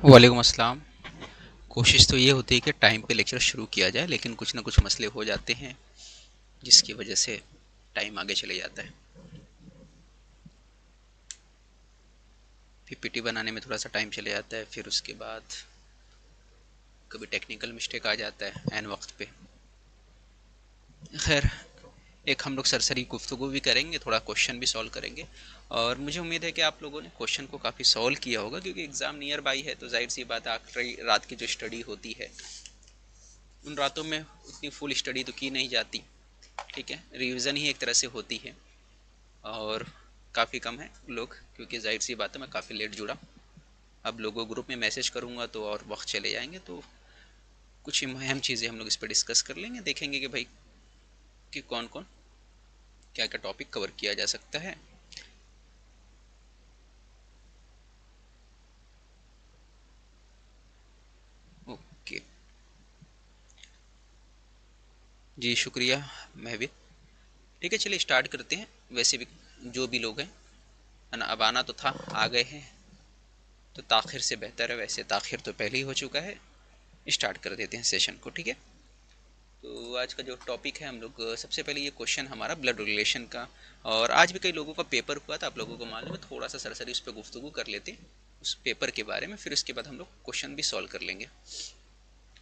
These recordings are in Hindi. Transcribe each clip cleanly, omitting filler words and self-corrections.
वालेकुम अस्सलाम। कोशिश तो ये होती है कि टाइम पे लेक्चर शुरू किया जाए, लेकिन कुछ ना कुछ मसले हो जाते हैं जिसकी वजह से टाइम आगे चले जाता है। पीपीटी बनाने में थोड़ा सा टाइम चले जाता है, फिर उसके बाद कभी टेक्निकल मिस्टेक आ जाता है ऐन वक्त पे। खैर, एक हम लोग सरसरी गुफ्तगू भी करेंगे, थोड़ा क्वेश्चन भी सॉल्व करेंगे। और मुझे उम्मीद है कि आप लोगों ने क्वेश्चन को काफ़ी सॉल्व किया होगा, क्योंकि एग्ज़ाम नियर बाई है तो जाहिर सी बात है आखिरी रात की जो स्टडी होती है उन रातों में उतनी फुल स्टडी तो की नहीं जाती। ठीक है, रिवीजन ही एक तरह से होती है और काफ़ी कम है लोग, क्योंकि जाहिर सी बात है मैं काफ़ी लेट जुड़ा। अब लोगों ग्रुप में मैसेज करूँगा तो और वक्त चले जाएंगे, तो कुछ अहम चीज़ें हम लोग इस पर डिस्कस कर लेंगे, देखेंगे कि भाई कि कौन कौन क्या क्या टॉपिक कवर किया जा सकता है। ओके जी, शुक्रिया महविद। ठीक है, चलिए स्टार्ट करते हैं। वैसे भी जो भी लोग हैं है ना, अब आना तो था, आ गए हैं तो ताखिर से बेहतर है। वैसे ताखिर तो पहले ही हो चुका है। स्टार्ट कर देते हैं सेशन को। ठीक है, तो आज का जो टॉपिक है हम लोग सबसे पहले ये क्वेश्चन हमारा ब्लड रिलेशन का, और आज भी कई लोगों का पेपर हुआ था, आप लोगों को मालूम है। थोड़ा सा सरसरी उस पर गुफ्तगू कर लेते हैं उस पेपर के बारे में, फिर उसके बाद हम लोग क्वेश्चन भी सॉल्व कर लेंगे।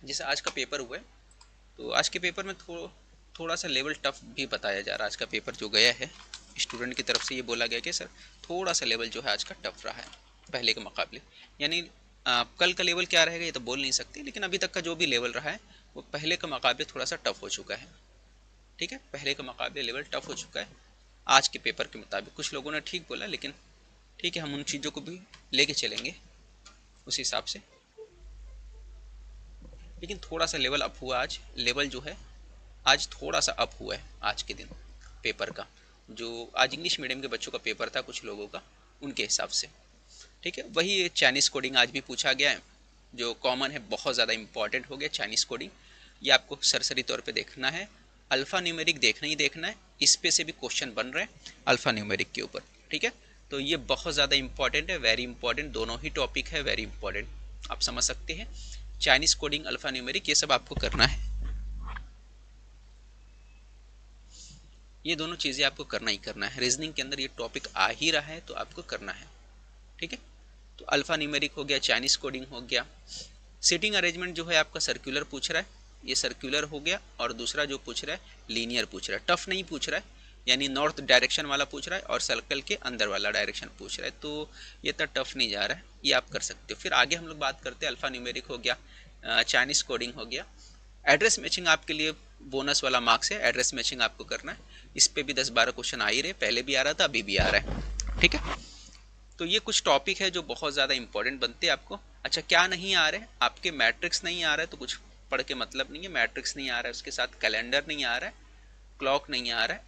जैसे आज का पेपर हुआ है तो आज के पेपर में थोड़ा सा लेवल टफ भी बताया जा रहा है। आज का पेपर जो गया है स्टूडेंट की तरफ से ये बोला गया कि सर थोड़ा सा लेवल जो है आज का टफ रहा है पहले के मुकाबले। यानी कल का लेवल क्या रहेगा ये तो बोल नहीं सकते, लेकिन अभी तक का जो भी लेवल रहा है वो पहले के मुकाबले थोड़ा सा टफ हो चुका है। ठीक है, पहले के मुकाबले लेवल टफ हो चुका है आज के पेपर के मुताबिक। कुछ लोगों ने ठीक बोला, लेकिन ठीक है, हम उन चीज़ों को भी लेके चलेंगे उस हिसाब से। लेकिन थोड़ा सा लेवल अप हुआ आज, लेवल जो है आज थोड़ा सा अप हुआ है आज के दिन पेपर का। जो आज इंग्लिश मीडियम के बच्चों का पेपर था कुछ लोगों का, उनके हिसाब से। ठीक है, वही चाइनीज़ कोडिंग आज भी पूछा गया है, जो कॉमन है, बहुत ज़्यादा इंपॉर्टेंट हो गया चाइनीज़ कोडिंग। ये आपको सरसरी तौर पे देखना है। अल्फ़ा न्यूमेरिक देखना ही देखना है, इस पे से भी क्वेश्चन बन रहे हैं अल्फ़ा न्यूमेरिक के ऊपर। ठीक है, तो ये बहुत ज़्यादा इंपॉर्टेंट है, वेरी इंपॉर्टेंट, दोनों ही टॉपिक है वेरी इंपॉर्टेंट। आप समझ सकते हैं, चाइनीज़ कोडिंग, अल्फ़ा न्यूमेरिक, ये सब आपको करना है। ये दोनों चीज़ें आपको करना ही करना है। रीजनिंग के अंदर ये टॉपिक आ ही रहा है तो आपको करना है। ठीक है, तो अल्फ़ा न्यूमेरिक हो गया, चाइनीज़ कोडिंग हो गया। सीटिंग अरेंजमेंट जो है आपका सर्कुलर पूछ रहा है, ये सर्कुलर हो गया। और दूसरा जो पूछ रहा है लीनियर पूछ रहा है, टफ नहीं पूछ रहा है, यानी नॉर्थ डायरेक्शन वाला पूछ रहा है और सर्कल के अंदर वाला डायरेक्शन पूछ रहा है, तो ये तो टफ नहीं जा रहा है, ये आप कर सकते हो। फिर आगे हम लोग बात करते हैं, अल्फ़ा न्यूमेरिक हो गया, चाइनीज़ कोडिंग हो गया। एड्रेस मैचिंग आपके लिए बोनस वाला मार्क्स है, एड्रेस मैचिंग आपको करना है। इस पे भी 10-12 क्वेश्चन आ ही रहे, पहले भी आ रहा था, अभी भी आ रहा है। ठीक है, तो ये कुछ टॉपिक है जो बहुत ज़्यादा इंपॉर्टेंट बनते हैं आपको। अच्छा, क्या नहीं आ रहे हैं आपके? मैट्रिक्स नहीं आ रहा है तो कुछ पढ़ के मतलब नहीं है। मैट्रिक्स नहीं आ रहा है, उसके साथ कैलेंडर नहीं आ रहा है, क्लॉक नहीं आ रहा है,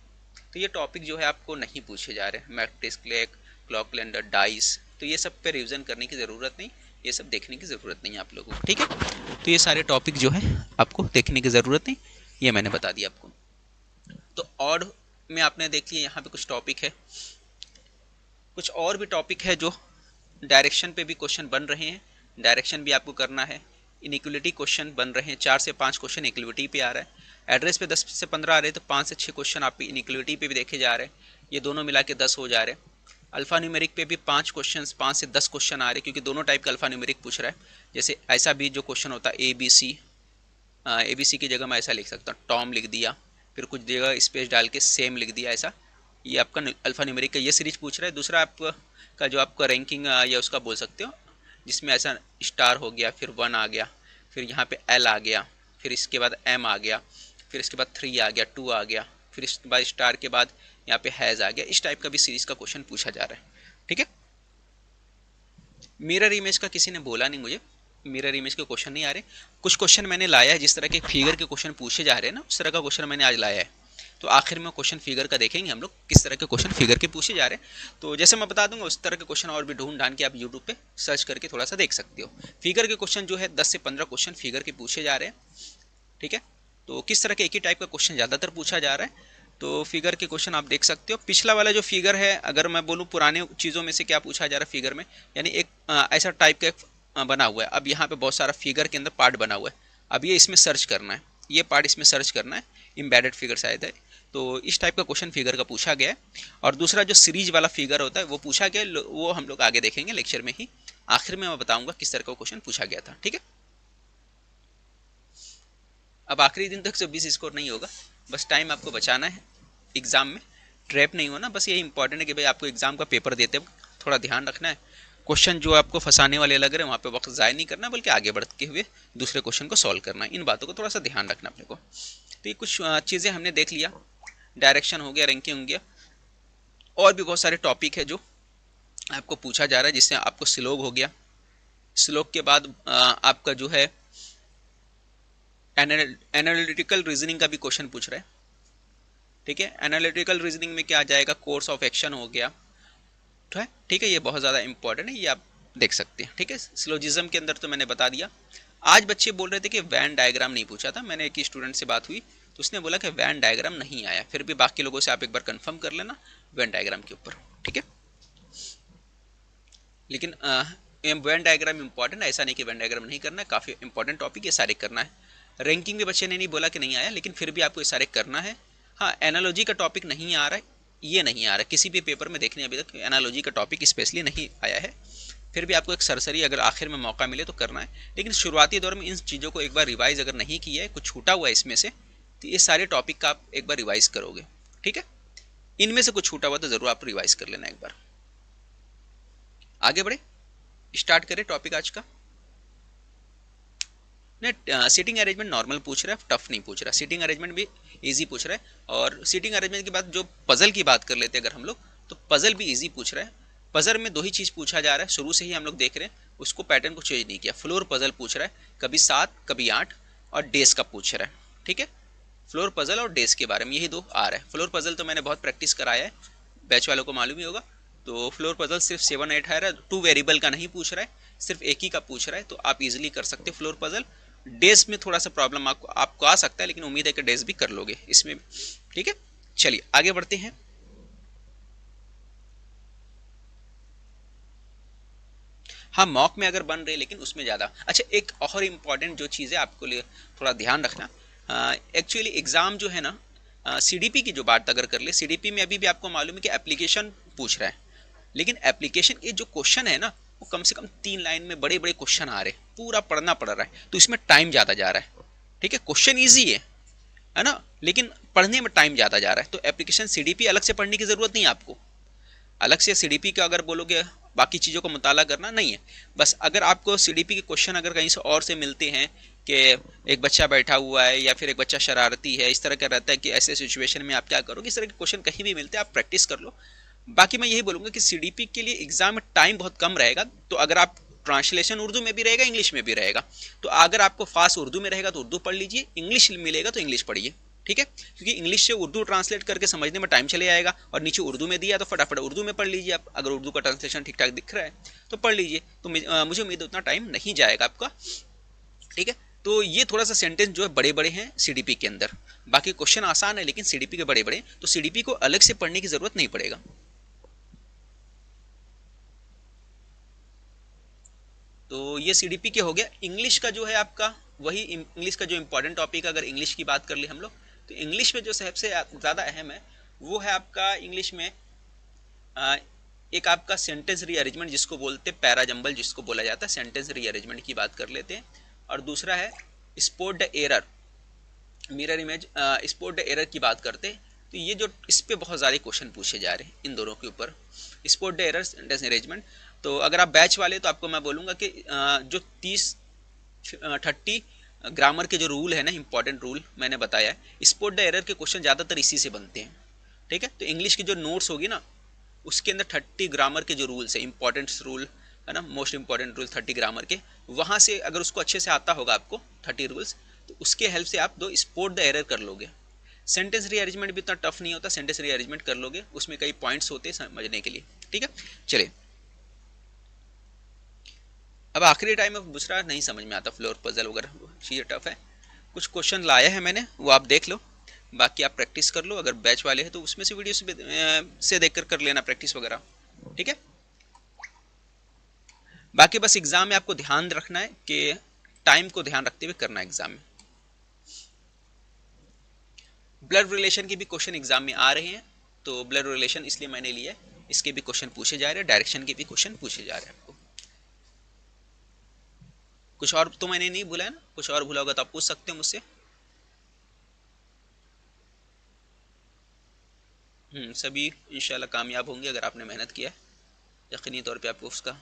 तो ये टॉपिक जो है आपको नहीं पूछे जा रहे हैं। मैट्रिक्स, क्लॉक कैलेंडर, डाइस, तो ये सब पे रिविज़न करने की ज़रूरत नहीं, ये सब देखने की ज़रूरत नहीं आप लोगों को। ठीक है, तो ये सारे टॉपिक जो है आपको देखने की ज़रूरत नहीं, ये मैंने बता दिया आपको। तो ऑड में आपने देख लिया, यहाँ पे कुछ टॉपिक है, कुछ और भी टॉपिक है जो डायरेक्शन पे भी क्वेश्चन बन रहे हैं, डायरेक्शन भी आपको करना है। इनइक्वलिटी क्वेश्चन बन रहे हैं, 4 से 5 क्वेश्चन इक्वलिटी पे आ रहा है। एड्रेस पे 10 से 15 आ रहे हैं, तो 5 से 6 क्वेश्चन आप इनइक्वलिटी पे भी देखे जा रहे हैं, ये दोनों मिला के 10 हो जा रहे हैं। अल्फा न्यूमेरिक पे भी 5 क्वेश्चन, 5 से 10 क्वेश्चन आ रहे हैं, क्योंकि दोनों टाइप का अल्फा न्यूमेरिक पूछ रहा है। जैसे ऐसा भी जो क्वेश्चन होता है ए बी सी की जगह मैं ऐसा लिख सकता हूँ, टॉम लिख दिया, फिर कुछ जगह स्पेस डाल के सेम लिख दिया, ऐसा। ये आपका अल्फा न्यूमेरिक का ये सीरीज पूछ रहा है। दूसरा आपका जो आपका रैंकिंग या उसका बोल सकते हो, जिसमें ऐसा स्टार हो गया, फिर 1 आ गया, फिर यहाँ पे एल आ गया, फिर इसके बाद एम आ गया, फिर इसके बाद 3 आ गया, 2 आ गया, फिर इसके बाद स्टार के बाद यहाँ पे हैज़ आ गया। इस टाइप का भी सीरीज का क्वेश्चन पूछा जा रहा है। ठीक है, मिरर इमेज का किसी ने बोला नहीं मुझे, मिरर इमेज के क्वेश्चन नहीं आ रहे। कुछ क्वेश्चन मैंने लाया है, जिस तरह के फिगर के क्वेश्चन पूछे जा रहे हैं ना, उस तरह का क्वेश्चन मैंने आज लाया है। तो आखिर में क्वेश्चन फिगर का देखेंगे हम लोग, किस तरह के क्वेश्चन फिगर के पूछे जा रहे हैं। तो जैसे मैं बता दूंगा, उस तरह के क्वेश्चन और भी ढूंढ ढांड के आप यूट्यूब पे सर्च करके थोड़ा सा देख सकते हो। फिगर के क्वेश्चन जो है 10 से 15 क्वेश्चन फिगर के पूछे जा रहे हैं। ठीक है, तो किस तरह के एक ही टाइप का क्वेश्चन ज़्यादातर पूछा जा रहा है, तो फिगर के क्वेश्चन आप देख सकते हो। पिछला वाला जो फिगर है, अगर मैं बोलूँ पुराने चीज़ों में से क्या पूछा जा रहा है फिगर में, यानी एक ऐसा टाइप का बना हुआ है। अब यहाँ पे बहुत सारा फिगर के अंदर पार्ट बना हुआ है, अब ये इसमें सर्च करना है, ये पार्ट इसमें सर्च करना है, एम्बेडेड फिगर शायद है। तो इस टाइप का क्वेश्चन फिगर का पूछा गया है। और दूसरा जो सीरीज वाला फिगर होता है वो पूछा गया, वो हम लोग आगे देखेंगे लेक्चर में ही, आखिर में मैं बताऊंगा किस तरह का क्वेश्चन पूछा गया था। ठीक है, अब आखिरी दिन तक 120 स्कोर नहीं होगा, बस टाइम आपको बचाना है, एग्जाम में ट्रैप नहीं होना, बस यही इंपॉर्टेंट है कि भाई आपको एग्जाम का पेपर देते वक्त थोड़ा ध्यान रखना है, क्वेश्चन जो आपको फंसाने वाले लग रहे हैं वहाँ पे वक्त ज़ाय नहीं करना, बल्कि आगे बढ़ते हुए दूसरे क्वेश्चन को सॉल्व करना है। इन बातों को थोड़ा सा ध्यान रखना अपने को। तो ये कुछ चीज़ें हमने देख लिया, डायरेक्शन हो गया, रैंकिंग हो गया, और भी बहुत सारे टॉपिक है जो आपको पूछा जा रहा है, जिससे आपको श्लोक हो गया, श्लोक के बाद आपका जो है एनालिटिकल रीजनिंग का भी क्वेश्चन पूछ रहा है। ठीक है, एनालिटिकल रीजनिंग में क्या आ जाएगा, कोर्स ऑफ एक्शन हो गया, ठीक है, ये बहुत ज़्यादा इंपॉर्टेंट है, ये आप देख सकते हैं। ठीक है, सिलोजिज्म के अंदर तो मैंने बता दिया। आज बच्चे बोल रहे थे कि वैन डायग्राम नहीं पूछा था, मैंने एक स्टूडेंट से बात हुई तो उसने बोला कि वैन डायग्राम नहीं आया, फिर भी बाकी लोगों से आप एक बार कंफर्म कर लेना वैन डायग्राम के ऊपर। ठीक है, लेकिन वैन डायग्राम इंपॉर्टेंट है, ऐसा नहीं कि वैन डायग्राम नहीं करना है, काफ़ी इंपॉर्टेंट टॉपिक, ये सारे करना है। रैंकिंग भी बच्चे ने नहीं बोला कि नहीं आया, लेकिन फिर भी आपको ये सारे करना है। हाँ, एनालॉजी का टॉपिक नहीं आ रहा है, ये नहीं आ रहा, किसी भी पेपर में देखने अभी तक एनालॉजी का टॉपिक स्पेशली नहीं आया है, फिर भी आपको एक सरसरी अगर आखिर में मौका मिले तो करना है। लेकिन शुरुआती दौर में इन चीज़ों को एक बार रिवाइज अगर नहीं किया है, कुछ छूटा हुआ है इसमें से, तो ये सारे टॉपिक का आप एक बार रिवाइज करोगे। ठीक है, इनमें से कुछ छूटा हुआ तो ज़रूर आप रिवाइज कर लेना एक बार। आगे बढ़े, स्टार्ट करें टॉपिक आज का। सीटिंग अरेंजमेंट नॉर्मल पूछ रहा है, टफ नहीं पूछ रहा, सीटिंग अरेंजमेंट भी इजी पूछ रहा है। और सीटिंग अरेंजमेंट के बाद जो पजल की बात कर लेते हैं अगर हम लोग, तो पजल भी इजी पूछ रहा है। पजल में दो ही चीज़ पूछा जा रहा है, शुरू से ही हम लोग देख रहे हैं, उसको पैटर्न को चेंज नहीं किया। फ्लोर पजल पूछ रहा है, कभी 7 कभी 8, और डेज का पूछ रहा है। ठीक है, फ्लोर पजल और डेज के बारे में यही दो आ रहा है। फ्लोर पजल तो मैंने बहुत प्रैक्टिस कराया है, बैच वालों को मालूम ही होगा। तो फ्लोर पजल सिर्फ 7 8 है, 2 वेरिएबल का नहीं पूछ रहा है, सिर्फ एक ही का पूछ रहा है, तो आप इजीली कर सकते हो फ्लोर पजल। डेज में थोड़ा सा प्रॉब्लम आपको आ सकता है, लेकिन उम्मीद है कि डेज भी कर लोगे इसमें। ठीक है, चलिए आगे बढ़ते हैं। हाँ, मॉक में अगर बन रहे, लेकिन उसमें ज़्यादा अच्छा। एक और इम्पॉर्टेंट जो चीज़ है आपको लिए थोड़ा ध्यान रखना, एक्चुअली एग्ज़ाम जो है ना, सीडीपी की जो बात अगर कर ले, सीडीपी में अभी भी आपको मालूम है कि एप्लीकेशन पूछ रहा है, लेकिन एप्लीकेशन के जो क्वेश्चन है ना, वो कम से कम 3 लाइन में बड़े बड़े क्वेश्चन आ रहे हैं, पूरा पढ़ना पड़ रहा है, तो इसमें टाइम ज़्यादा जा रहा है। ठीक है, क्वेश्चन ईजी है ना, लेकिन पढ़ने में टाइम ज़्यादा जा रहा है। तो एप्लीकेशन सीडीपी अलग से पढ़ने की ज़रूरत नहीं है आपको, अलग से सीडीपी का अगर बोलोगे बाकी चीज़ों को मुताला करना नहीं है। बस अगर आपको सीडीपी के क्वेश्चन अगर कहीं से और से मिलते हैं कि एक बच्चा बैठा हुआ है या फिर एक बच्चा शरारती है, इस तरह का रहता है कि ऐसे सिचुएशन में आप क्या करोगे, इस तरह के क्वेश्चन कहीं भी मिलते हैं, आप प्रैक्टिस कर लो। बाकी मैं यही बोलूँगा कि सीडीपी के लिए एग्जाम में टाइम बहुत कम रहेगा, तो अगर आप ट्रांसलेशन उर्दू में भी रहेगा, इंग्लिश में भी रहेगा, तो अगर आपको फास्ट उर्दू में रहेगा तो उर्दू पढ़ लीजिए, इंग्लिश मिलेगा तो इंग्लिश पढ़िए। ठीक है, क्योंकि इंग्लिश से उर्दू ट्रांसलेट करके समझने में टाइम चले जाएगा, और नीचे उर्दू में दिया तो फटाफट उर्दू में पढ़ लीजिए आप, अगर उर्दू का ट्रांसलेशन ठीक ठाक दिख रहा है तो पढ़ लीजिए, तो मुझे उम्मीद है उतना टाइम नहीं जाएगा आपका। ठीक है, तो ये थोड़ा सा सेंटेंस जो है बड़े बड़े हैं सीडीपी के अंदर, बाकी क्वेश्चन आसान है लेकिन सीडीपी के बड़े बड़े, तो सीडीपी को अलग से पढ़ने की जरूरत नहीं पड़ेगा। तो ये सीडीपी के हो गया। इंग्लिश का जो है आपका, वही इंग्लिश का जो इंपॉर्टेंट टॉपिक, अगर इंग्लिश की बात कर ले हम लोग, तो इंग्लिश में जो सबसे ज़्यादा अहम है वो है आपका इंग्लिश में एक आपका सेंटेंस रीअरेंजमेंट, जिसको बोलते हैं पैरा जंबल, जिसको बोला जाता है, सेंटेंस रीअरेंजमेंट की बात कर लेते हैं। और दूसरा है spot the error, mirror image, spot the error की बात करते हैं। तो ये जो इस पे बहुत सारे क्वेश्चन पूछे जा रहे हैं इन दोनों के ऊपर, spot the error, sentence arrangement. तो अगर आप बैच वाले तो आपको मैं बोलूँगा कि जो 30 ग्रामर के जो रूल है ना, इंपॉर्टेंट रूल मैंने बताया है, स्पॉट द एरर के क्वेश्चन ज़्यादातर इसी से बनते हैं। ठीक है, तो इंग्लिश की जो नोट्स होगी ना, उसके अंदर 30 ग्रामर के जो रूल्स है, इंपॉर्टेंट रूल है ना, मोस्ट इंपॉर्टेंट रूल 30 ग्रामर के, वहाँ से अगर उसको अच्छे से आता होगा आपको 30 रूल्स, तो उसके हेल्प से आप 2 स्पॉट द एरर कर लोगे। सेंटेंस रीअरेंजमेंट भी इतना टफ नहीं होता, सेंटेंस रीअरेंजमेंट कर लोगे, उसमें कई पॉइंट्स होते हैं समझने के लिए। ठीक है, चलिए अब आखिरी टाइम अब दूसरा नहीं समझ में आता, फ्लोर पजल वगैरह चीज़ें टफ है। कुछ क्वेश्चन लाया है मैंने, वो आप देख लो, बाकी आप प्रैक्टिस कर लो। अगर बैच वाले हैं तो उसमें से वीडियो से देख कर लेना प्रैक्टिस वगैरह। ठीक है, बाकी बस एग्जाम में आपको ध्यान रखना है कि टाइम को ध्यान रखते हुए करना है एग्जाम में। ब्लड रिलेशन के भी क्वेश्चन एग्जाम में आ रहे हैं, तो ब्लड रिलेशन इसलिए मैंने लिया है, इसके भी क्वेश्चन पूछे जा रहे हैं, डायरेक्शन के भी क्वेश्चन पूछे जा रहे हैं आपको। कुछ और तो मैंने नहीं भूला है ना, कुछ और भूला होगा तो आप पूछ सकते हो मुझसे। सभी इंशाल्लाह कामयाब होंगे अगर आपने मेहनत किया है, यकीनी तौर पे आपको उसका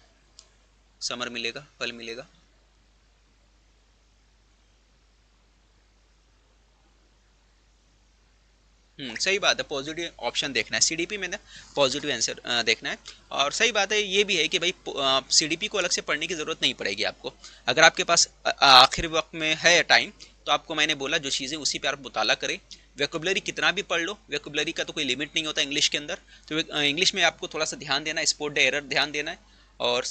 समर मिलेगा, फल मिलेगा। सही बात है, पॉजिटिव ऑप्शन देखना है सीडीपी में ना, पॉजिटिव आंसर देखना है। और सही बात है ये भी है कि भाई सीडीपी को अलग से पढ़ने की ज़रूरत नहीं पड़ेगी आपको, अगर आपके पास आखिर वक्त में है टाइम, तो आपको मैंने बोला जो चीज़ें उसी पे आप मुताला करें। वोकैबुलरी कितना भी पढ़ लो, वोकैबुलरी का तो कोई लिमिट नहीं होता इंग्लिश के अंदर, तो इंग्लिश में आपको थोड़ा सा ध्यान देना है, स्पॉट द एरर ध्यान देना है, और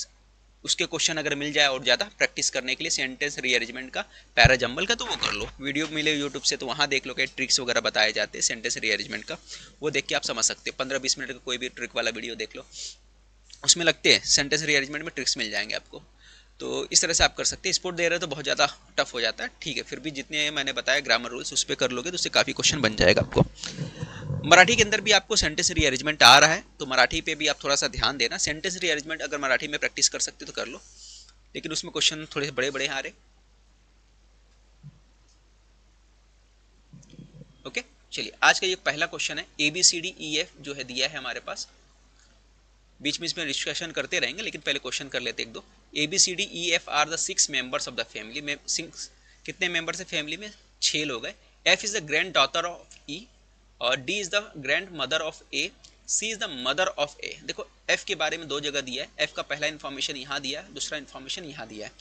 उसके क्वेश्चन अगर मिल जाए और ज़्यादा प्रैक्टिस करने के लिए सेंटेंस रीअरेंजमेंट का, पैरा जंबल का, तो वो कर लो, वीडियो मिले यूट्यूब से तो वहाँ देख लो कि ट्रिक्स वगैरह बताए जाते हैं सेंटेंस रीअरेंजमेंट का, वो देख के आप समझ सकते हो। 15-20 मिनट का कोई भी ट्रिक वाला वीडियो देख लो, उसमें लगते हैं सेंटेंस रीअरेंजमेंट में ट्रिक्स मिल जाएंगे आपको। तो इस तरह से आप कर सकते हैं। स्पोर्ट दे रहे हो तो बहुत ज़्यादा टफ हो जाता है, ठीक है, फिर भी जितने मैंने बताया ग्रामर रूल्स उस पर कर लोगे तो उससे काफ़ी क्वेश्चन बन जाएगा आपको। मराठी के अंदर भी आपको सेंटेंस रीअरेंजमेंट आ रहा है, तो मराठी पे भी आप थोड़ा सा ध्यान देना। सेंटेंस रीअरेंजमेंट अगर मराठी में प्रैक्टिस कर सकते तो कर लो, लेकिन उसमें क्वेश्चन थोड़े बड़े बड़े आ रहे। ओके, चलिए आज का ये पहला क्वेश्चन है, ABCDEF जो है दिया है हमारे पास, बीच में इसमें डिस्कशन करते रहेंगे लेकिन पहले क्वेश्चन कर लेते एक दो। ABCDEF are the 6 members of the family में, कितने मेंबर्स है फैमिली में, 6 लोग हैं। F is the grand daughter of E, और D is the grandmother of A, C is the mother of A। देखो F के बारे में दो जगह दिया है, F का पहला इन्फॉर्मेशन यहाँ दिया है, दूसरा इन्फॉर्मेशन यहाँ दिया है।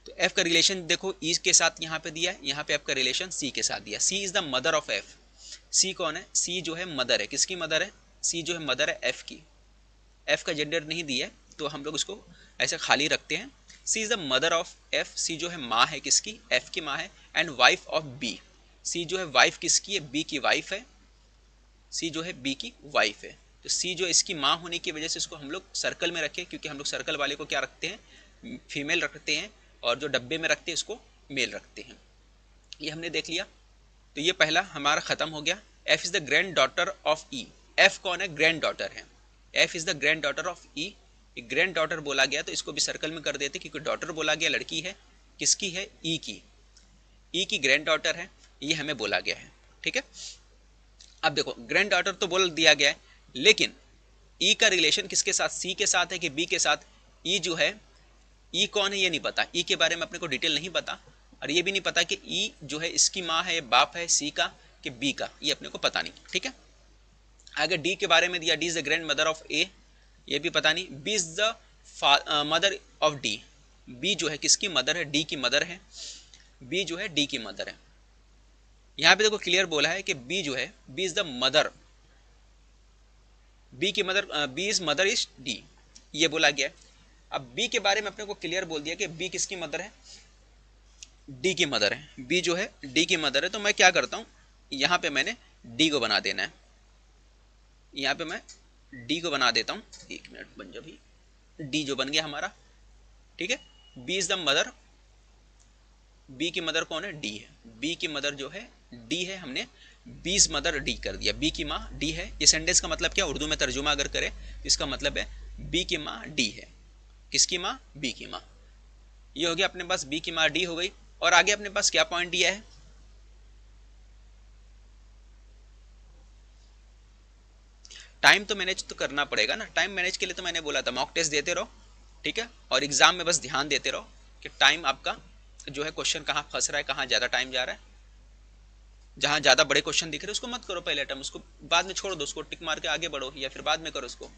तो F का रिलेशन देखो E के साथ यहाँ पे दिया है, यहाँ पे F का रिलेशन C के साथ दिया है। C is the mother of F, C कौन है, C जो है मदर है, किसकी मदर है, C जो है मदर है F की। F का जेंडर नहीं दिया है तो हम लोग उसको ऐसे खाली रखते हैं। C is the mother of F, C जो है माँ है किसकी, F की माँ है, and wife of B, C जो है वाइफ किसकी है, B की वाइफ है, C जो है B की वाइफ है। तो C जो इसकी माँ होने की वजह से इसको हम लोग सर्कल में रखें, क्योंकि हम लोग सर्कल वाले को क्या रखते हैं, फीमेल रखते हैं, और जो डब्बे में रखते हैं इसको मेल रखते हैं। ये हमने देख लिया, तो ये पहला हमारा खत्म हो गया। F is the grand daughter of E, F कौन है, ग्रैंड डॉटर है, F is the grand daughter of E। Grand daughter बोला गया तो इसको भी सर्कल में कर देते, क्योंकि डॉटर बोला गया लड़की है, किसकी है, E की, E की ग्रैंड डॉटर है, ये हमें बोला गया है, ठीक है। अब देखो ग्रैंड डॉटर तो बोल दिया गया है, लेकिन E का रिलेशन किसके साथ, C के साथ है कि B के साथ। E जो है, E कौन है ये नहीं पता, E के बारे में अपने को डिटेल नहीं पता, और ये भी नहीं पता कि E जो है इसकी माँ है, बाप है C का कि B का, ये अपने को पता नहीं, ठीक है। आगे D के बारे में दिया, D is the grandmother of A, ये भी पता नहीं। B is the mother of D, B जो है किसकी मदर है, D की मदर है, B जो है D की मदर है। यहाँ पे देखो क्लियर बोला है कि B जो है, B is the mother, B की mother, B is mother is D, ये बोला गया है। अब B के बारे में अपने को क्लियर बोल दिया कि B किसकी मदर है, D की मदर है, B जो है D की मदर है। तो मैं क्या करता हूँ, यहाँ पे मैंने D को बना देना है, यहाँ पे मैं D को बना देता हूँ, 1 मिनट बन जा भाई, D जो बन गया हमारा, ठीक है। B is the mother, B की मदर कौन है, D है, B की मदर जो है D है, हमने B इज मदर D कर दिया, B की माँ D है। ये सेंटेंस का मतलब क्या, उर्दू में तर्जुमा अगर करें इसका मतलब है B की माँ D है, किसकी माँ, B की माँ। ये हो गया अपने पास, B की माँ D हो गई। और आगे अपने पास क्या पॉइंट दिया है, टाइम तो मैनेज तो करना पड़ेगा ना। टाइम मैनेज के लिए तो मैंने बोला था मॉक टेस्ट देते रहो, ठीक है, और एग्जाम में बस ध्यान देते रहो कि टाइम आपका जो है क्वेश्चन कहाँ फंस रहा है, कहाँ ज़्यादा टाइम जा रहा है। जहाँ ज़्यादा बड़े क्वेश्चन दिख रहे हैं उसको मत करो पहले अटेम्प्ट, उसको बाद में छोड़ दो, उसको टिक मार के आगे बढ़ो, या फिर बाद में करो उसको।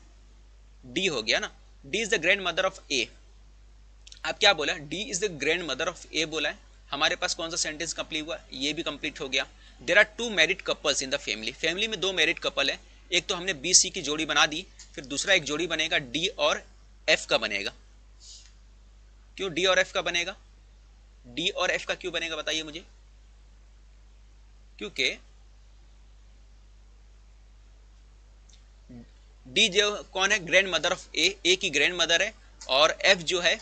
डी हो गया ना, D is the grandmother of A. आप क्या बोला, D is the grandmother of A बोला है। हमारे पास कौन सा सेंटेंस कंप्लीट हुआ, ये भी कंप्लीट हो गया। There are 2 married couples in the family, family में 2 मैरिड कपल है। एक तो हमने बी सी की जोड़ी बना दी, फिर दूसरा एक जोड़ी बनेगा डी और एफ का बनेगा। क्यों डी और एफ का बनेगा, डी और एफ का क्यों बनेगा बताइए मुझे। क्योंकि डी जो कौन है, ग्रैंड मदर ऑफ ए, ए की ग्रैंड मदर है, और एफ जो है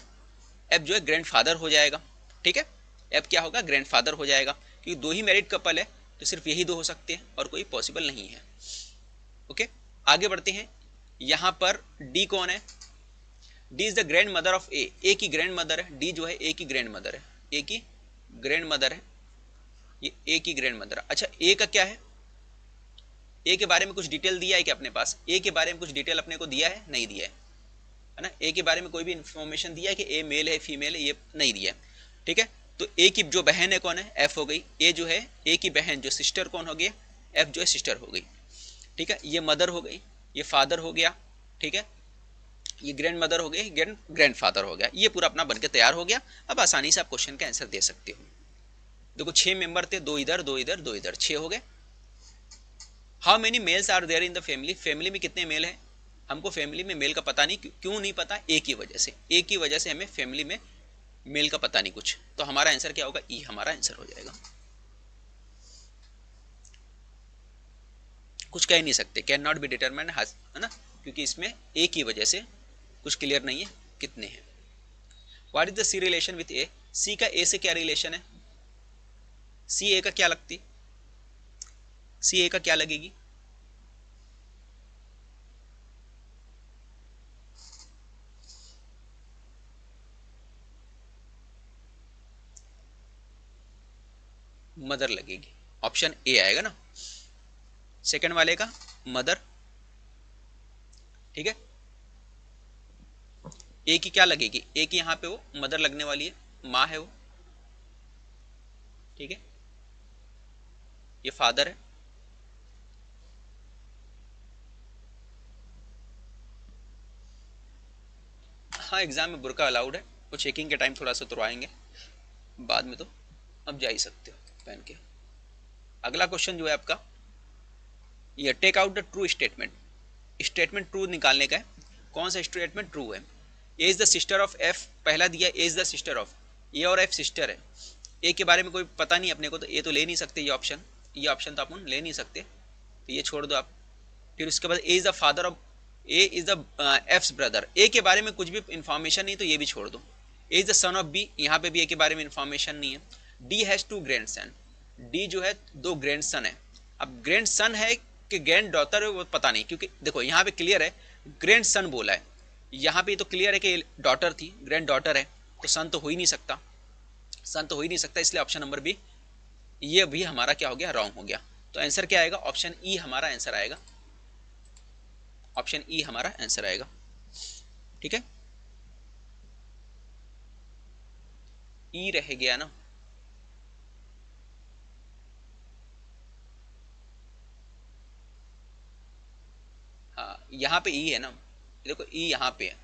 एफ जो है ग्रैंडफादर हो जाएगा, ठीक है, एफ क्या होगा, ग्रैंडफादर हो जाएगा, क्योंकि दो ही मैरिड कपल है तो सिर्फ यही दो हो सकते हैं और कोई पॉसिबल नहीं है। ओके, आगे बढ़ते हैं। यहां पर डी कौन है, D is the grandmother of A की ग्रैंड मदर है, डी जो है ए की ग्रैंड मदर है, ए की ग्रैंड मदर है, ये ए की ग्रैंड मदर। अच्छा ए का क्या है, ए के बारे में कुछ डिटेल दिया है क्या अपने पास, ए के बारे में कुछ डिटेल अपने को दिया है, नहीं दिया है ना, ए के बारे में कोई भी इंफॉर्मेशन दिया है कि ए मेल है फीमेल है, ये नहीं दिया है, ठीक है। तो ए की जो बहन है कौन है, एफ हो गई, ए जो है ए की बहन जो सिस्टर कौन हो गई, एफ जो है सिस्टर हो गई, ठीक है। ये मदर हो गई, ये फादर हो गया, ठीक है, ये ग्रैंड मदर हो गई, ग्रैंड फादर हो गया, ये पूरा अपना बनके तैयार हो गया। अब आसानी से आप क्वेश्चन का आंसर दे सकते हो। देखो 6 मेंबर थे, दो इधर दो इधर दो इधर, 6 हो गए। How many males are there in the family, family में कितने मेल हैं, हमको फैमिली में मेल का पता नहीं, क्यों नहीं पता, ए की वजह से, ए की वजह से हमें फैमिली में मेल का पता नहीं कुछ, तो हमारा आंसर क्या होगा, ई हमारा आंसर हो जाएगा। कुछ कह नहीं सकते, कैन नॉट बी डिटरमाइंड, है ना, क्योंकि इसमें ए की वजह से कुछ क्लियर नहीं है कितने हैं। What is the C relation with A, C का ए से क्या रिलेशन है, सी ए का क्या लगती, सी ए का क्या लगेगी, मदर लगेगी, ऑप्शन ए आएगा ना, सेकंड वाले का मदर, ठीक है। ए की क्या लगेगी, ए की यहां पे वो मदर लगने वाली है, माँ है वो, ठीक है, ये फादर है, हाँ एग्जाम में बुर्का अलाउड है, वो चेकिंग के टाइम थोड़ा सा तुरवाएंगे, बाद में तो अब जा ही सकते हो पहन के। अगला क्वेश्चन जो है आपका, ये take out the true statement, statement true निकालने का है, कौन सा स्टेटमेंट ट्रू है। A is the sister of F, पहला दिया A is the sister of, A और एफ सिस्टर है, ए के बारे में कोई पता नहीं अपने को, तो ए तो ले नहीं सकते, ये ऑप्शन तो अपन ले नहीं सकते, तो ये छोड़ दो आप। फिर उसके बाद A is the father of, A is the F's brother, A के बारे में कुछ भी इंफॉर्मेशन नहीं, तो ये भी छोड़ दो। A is the son of B, यहाँ पे भी ए के बारे में इंफॉर्मेशन नहीं है। D has 2 grand son, D जो है 2 ग्रैंड सन है, अब ग्रैंड सन है कि ग्रैंड डॉटर है वो पता नहीं, क्योंकि देखो यहाँ पे क्लियर है ग्रैंड सन बोला है, यहाँ पे तो क्लियर है कि डॉटर थी, ग्रैंड डॉटर है, तो सन तो हो ही नहीं सकता, सन तो हो ही नहीं सकता, इसलिए ऑप्शन नंबर बी ये भी हमारा क्या हो गया, रॉन्ग हो गया। तो आंसर क्या आएगा, ऑप्शन ई हमारा आंसर आएगा, ऑप्शन ई हमारा आंसर आएगा, ठीक है, ई रह गया ना, हाँ यहाँ पे ई है ना, देखो ई यहाँ पे है,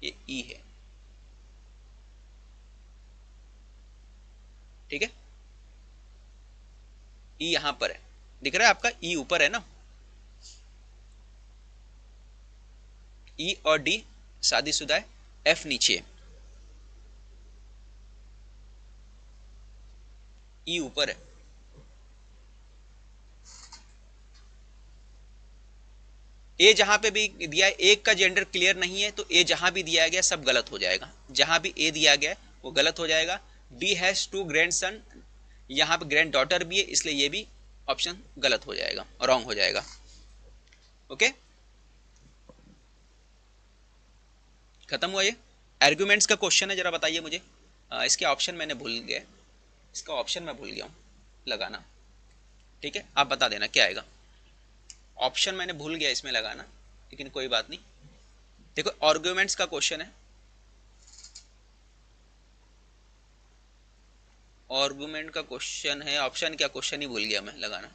ये ई है, ठीक है, ई यहाँ पर है, दिख रहा है आपका, ई ऊपर है ना, ई और डी शादीशुदा है, एफ नीचे है, ई ऊपर है, ए जहां पे भी दिया है, एक का जेंडर क्लियर नहीं है, तो ए जहां भी दिया गया सब गलत हो जाएगा, जहां भी ए दिया गया है वो गलत हो जाएगा। डी हैज 2 ग्रैंड सन, यहाँ पे ग्रैंड डॉटर भी है, इसलिए ये भी ऑप्शन गलत हो जाएगा, रॉन्ग हो जाएगा। ओके, खत्म हुआ ये आर्ग्यूमेंट्स का क्वेश्चन है, जरा बताइए मुझे, इसके ऑप्शन मैंने भूल गया, इसका ऑप्शन मैं भूल गया हूँ लगाना, ठीक है, आप बता देना क्या आएगा, ऑप्शन मैंने भूल गया इसमें लगाना, लेकिन कोई बात नहीं। देखो आर्ग्यूमेंट्स का क्वेश्चन है, आर्गुमेंट का क्वेश्चन है, ऑप्शन क्या, क्वेश्चन ही भूल गया मैं लगाना,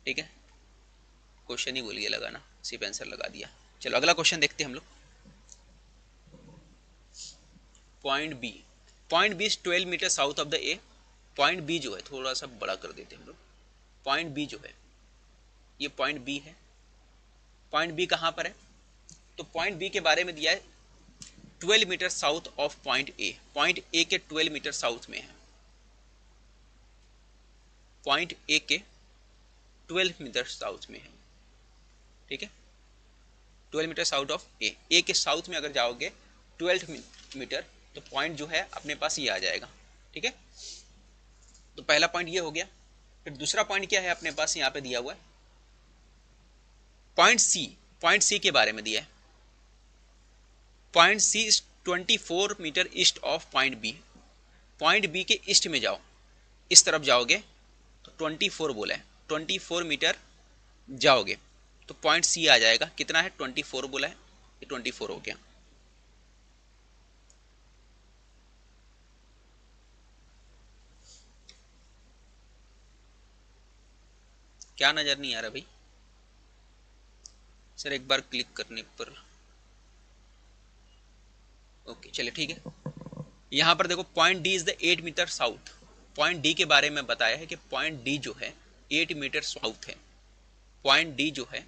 ठीक है, क्वेश्चन ही भूल गया लगाना, सिर्फ आंसर लगा दिया। चलो अगला क्वेश्चन देखते हैं हम लोग। Point B, point B 12 metre south of the A, point B जो है थोड़ा सा बड़ा कर देते हैं हम लोग, पॉइंट बी जो है ये पॉइंट बी है, पॉइंट बी कहाँ पर है, तो पॉइंट बी के बारे में दिया है 12 metre south of point A, point A के 12 मीटर साउथ में है, पॉइंट ए के 12 मीटर साउथ में है, ठीक है, 12 मीटर साउथ ऑफ ए, ए के साउथ में अगर जाओगे 12 मीटर, तो पॉइंट जो है अपने पास ये आ जाएगा। ठीक है, तो पहला पॉइंट ये हो गया। फिर दूसरा पॉइंट क्या है अपने पास यहाँ पे दिया हुआ है, पॉइंट सी। पॉइंट सी के बारे में दिया है, point C is 24 metre east of point B. Point B के ईस्ट में जाओ, इस तरफ जाओगे तो 24 बोला है, 24 मीटर जाओगे तो पॉइंट सी आ जाएगा। कितना है, 24 बोला है, ये 24 हो गया। क्या नजर नहीं आ रहा भाई सर, एक बार क्लिक करने पर। ओके चलिए ठीक है। यहां पर देखो point D is the 8 metre south. Point D के बारे में बताया है कि पॉइंट डी जो है 8 मीटर साउथ है। पॉइंट डी जो है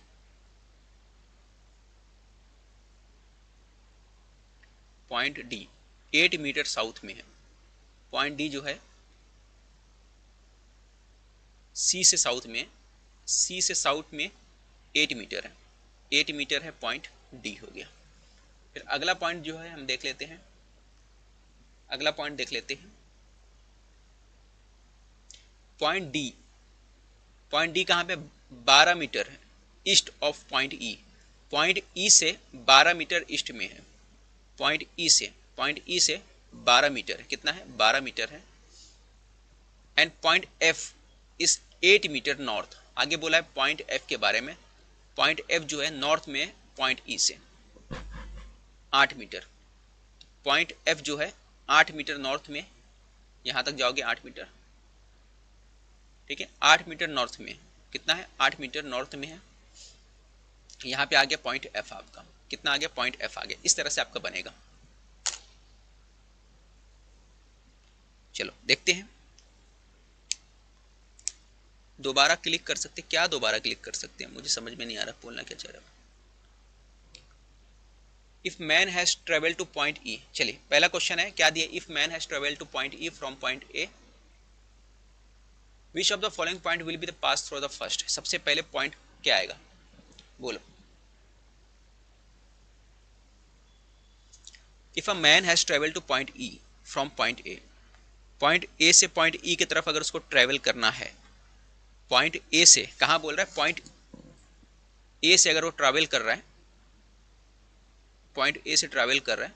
पॉइंट डी 8 मीटर साउथ में है। पॉइंट डी जो है सी से साउथ में, सी से साउथ में 8 मीटर है, 8 मीटर है, पॉइंट डी हो गया। फिर अगला पॉइंट जो है हम देख लेते हैं, अगला पॉइंट देख लेते हैं। पॉइंट डी, पॉइंट डी कहाँ पे, 12 मीटर है east of point E. Point ई से 12 मीटर ईस्ट में है। पॉइंट ई से, पॉइंट ई से 12 मीटर है। कितना है, 12 मीटर है। And point F is 8 metre north. आगे बोला है पॉइंट एफ के बारे में, पॉइंट एफ जो है नॉर्थ में पॉइंट ई से 8 मीटर। पॉइंट एफ जो है 8 मीटर नॉर्थ में, यहां तक जाओगे 8 मीटर। ठीक है, 8 मीटर नॉर्थ में, कितना है, 8 मीटर नॉर्थ में है। यहां पे आ गया पॉइंट एफ आपका, कितना आ गया, पॉइंट एफ आ गया। इस तरह से आपका बनेगा। चलो देखते हैं, दोबारा क्लिक कर सकते, क्या दोबारा क्लिक कर सकते हैं, मुझे समझ में नहीं आ रहा बोलना क्या चाह रहा। If man has travel two point ई, चलिए पहला क्वेश्चन है क्या दिया, if man has travel two point E from point A, which of the following point will be the pass through the first. सबसे पहले पॉइंट क्या आएगा, बोलो। If a man has travel two point E from point A, point ए से पॉइंट ई की तरफ अगर उसको ट्रेवल करना है, पॉइंट ए से, कहां बोल रहा है, पॉइंट ए से अगर वो ट्रैवल कर रहा है, पॉइंट ए से ट्रैवल कर रहा है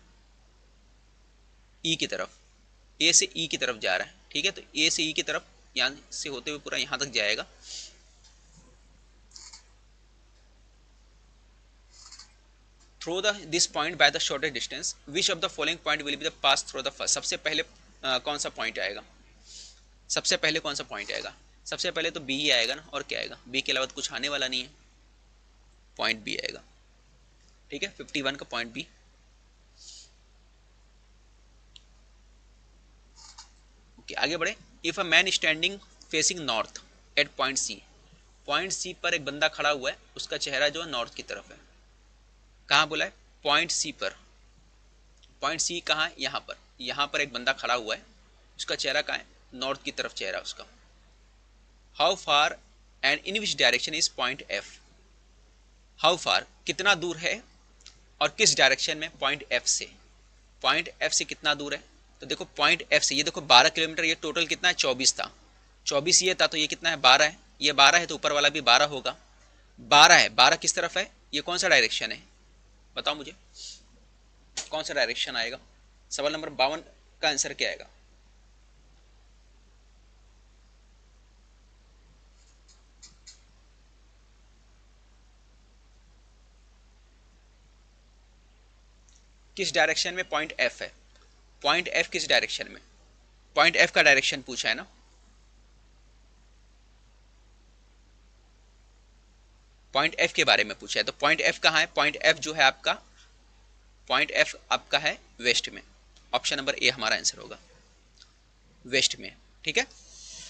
ई की तरफ, ए से ई की तरफ जा रहा है। ठीक है, तो ए से ई की तरफ यहां से होते हुए पूरा यहां तक जाएगा। Through the this point by the shortest distance, which of the following point will be the pass through the first. सबसे पहले कौन सा पॉइंट आएगा, सबसे पहले कौन सा पॉइंट आएगा, सबसे पहले तो बी ही आएगा ना, और क्या आएगा, बी के अलावा तो कुछ आने वाला नहीं है, पॉइंट बी आएगा। ठीक है, 51 का पॉइंट बी। ओके आगे बढ़े। If a man standing facing north at point C, point C पर एक बंदा खड़ा हुआ है, उसका चेहरा जो है नॉर्थ की तरफ है। कहाँ बोला है, पॉइंट सी पर। पॉइंट सी कहाँ है, यहाँ पर, यहाँ पर एक बंदा खड़ा हुआ है, उसका चेहरा कहाँ है, नॉर्थ की तरफ चेहरा उसका। How far and in which direction is point F. How far कितना दूर है और किस डायरेक्शन में पॉइंट एफ से, पॉइंट एफ से कितना दूर है। तो देखो पॉइंट एफ से ये देखो 12 किलोमीटर, ये टोटल कितना है, 24 था, 24 ये था, तो ये कितना है, 12 है। ये 12 है तो ऊपर वाला भी 12 होगा, 12 है। 12 किस तरफ है, ये कौन सा डायरेक्शन है, बताओ मुझे कौन सा डायरेक्शन आएगा। सवाल नंबर 52 का आंसर क्या आएगा, किस डायरेक्शन में पॉइंट एफ है, पॉइंट एफ किस डायरेक्शन में, पॉइंट एफ का डायरेक्शन पूछा है ना। पॉइंट एफ के बारे में पूछा है, तो पॉइंट एफ कहाँ है, पॉइंट एफ जो है आपका, पॉइंट एफ आपका है वेस्ट में। ऑप्शन नंबर ए हमारा आंसर होगा, वेस्ट में। ठीक है,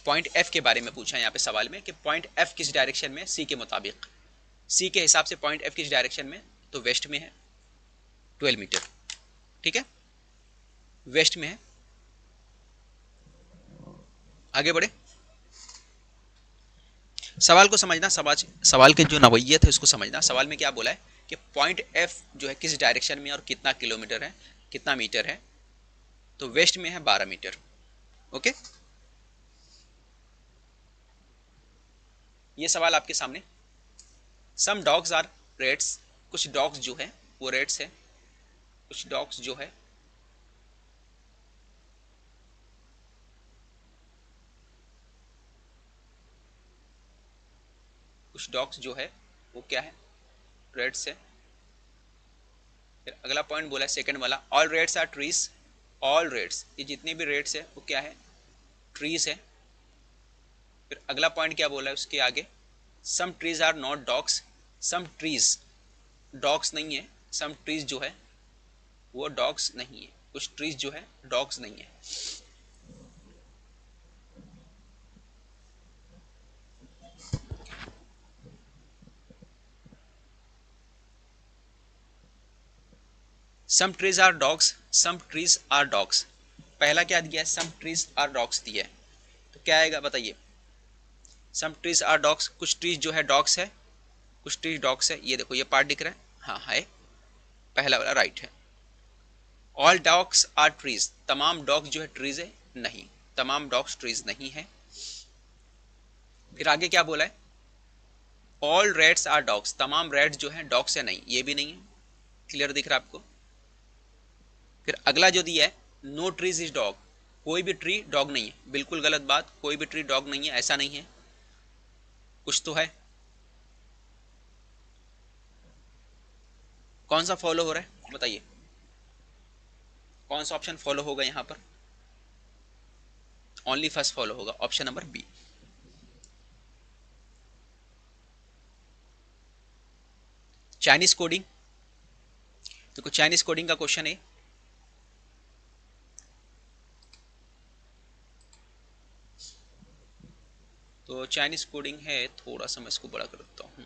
पॉइंट एफ के बारे में पूछा है यहाँ पे सवाल में कि पॉइंट एफ किस डायरेक्शन में, सी के मुताबिक, सी के हिसाब से पॉइंट एफ किस डायरेक्शन में, तो वेस्ट में है, 12 मीटर। ठीक है, वेस्ट में है। आगे बढ़े, सवाल को समझना, सवाल के जो नवैयत है उसको समझना। सवाल में क्या बोला है कि पॉइंट एफ जो है किस डायरेक्शन में और कितना किलोमीटर है, कितना मीटर है, तो वेस्ट में है 12 मीटर। ओके, ये सवाल आपके सामने। सम डॉग्स आर रेट्स, कुछ डॉग्स जो है वो रेट्स है, कुछ डॉग्स जो है कुछ डॉग्स जो है वो क्या है, रेट्स है। फिर अगला पॉइंट बोला है सेकंड वाला, all rats are trees, all rats, ये जितने भी रेट्स है वो क्या है, ट्रीज है। फिर अगला पॉइंट क्या बोला है उसके आगे, some trees are not dogs, some trees dogs नहीं है, सम ट्रीज जो है वो डॉग्स नहीं है, कुछ ट्रीज जो है डॉग्स नहीं है। Some trees are dogs, some trees are dogs, पहला क्या दिया है, सम ट्रीज आर डॉग्स दिया है, तो क्या आएगा बताइए, सम ट्रीज आर डॉग्स, कुछ ट्रीज जो है डॉग्स है, कुछ ट्रीज डॉग्स है, ये देखो ये पार्ट दिख रहा है, हाँ है, पहला वाला राइट है। ऑल डॉग्स आर ट्रीज, तमाम डॉग्स जो है ट्रीज है, नहीं, तमाम डॉग्स ट्रीज नहीं है। फिर आगे क्या बोला है, ऑल रेट्स आर डॉग्स, तमाम रेट्स जो है डॉग्स है, नहीं, ये भी नहीं है, क्लियर दिख रहा है आपको। फिर अगला जो दिया है, नो ट्रीज इज डॉग, कोई भी ट्री डॉग नहीं है, बिल्कुल गलत बात, कोई भी ट्री डॉग नहीं है, ऐसा नहीं है, कुछ तो है। कौन सा फॉलो हो रहा है बताइए, कौन सा ऑप्शन फॉलो होगा यहां पर, ओनली फर्स्ट फॉलो होगा, option number B. Chinese coding, देखो चाइनीज कोडिंग का क्वेश्चन है, तो चाइनीज कोडिंग है, थोड़ा सा मैं इसको बड़ा कर देता हूँ।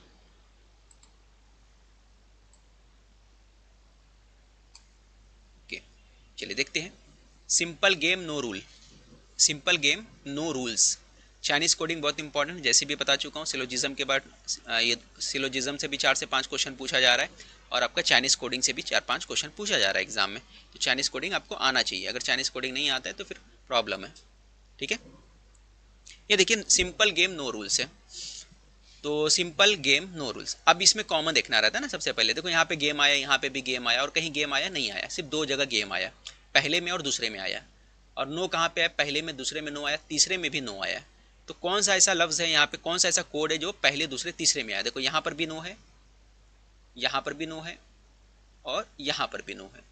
ओके, चलिए देखते हैं। Simple game no rule, simple game no rules, Chinese coding बहुत इंपॉर्टेंट, जैसे भी बता चुका हूँ, सिलोजिज्म के बाद ये सिलोजिज्म से भी 4 से 5 क्वेश्चन पूछा जा रहा है, और आपका चाइनीज कोडिंग से भी 4-5 क्वेश्चन पूछा जा रहा है एग्जाम में, तो चाइनीज कोडिंग आपको आना चाहिए, अगर चाइनीज कोडिंग नहीं आता है तो फिर प्रॉब्लम है, ठीक है। ये देखिए सिंपल गेम नो रूल्स है, तो सिंपल गेम नो रूल्स, अब इसमें कॉमन देखना रहता है ना, सबसे पहले देखो यहाँ पे गेम आया, यहाँ पे भी गेम आया, और कहीं गेम आया नहीं आया, सिर्फ 2 जगह गेम आया, पहले में और दूसरे में आया, और नो कहाँ पे है, पहले में दूसरे में नो आया, तीसरे में भी नो आया, तो कौन सा ऐसा लफ्ज है यहाँ पे, कौन सा ऐसा कोड है जो पहले दूसरे तीसरे में आया, देखो यहाँ पर भी नो है, यहाँ पर भी नो है, और यहाँ पर भी नो है।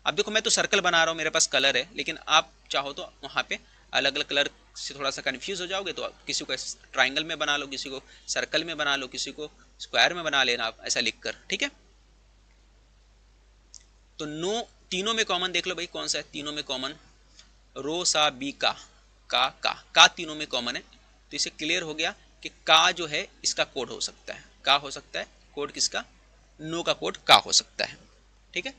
अब देखो मैं तो सर्कल बना रहा हूँ, मेरे पास कलर है, लेकिन आप चाहो तो वहाँ पे अलग अलग कलर से थोड़ा सा कंफ्यूज हो जाओगे, तो किसी को ट्राइंगल में बना लो, किसी को सर्कल में बना लो, किसी को स्क्वायर में बना लेना, आप ऐसा लिख कर, ठीक है। तो नो तीनों में कॉमन देख लो भाई, कौन सा है तीनों में कॉमन, रो सा बी का तीनों में कॉमन है, तो इसे क्लियर हो गया कि का जो है इसका कोड हो सकता है, का हो सकता है कोड किसका, नो का कोड का हो सकता है, ठीक है।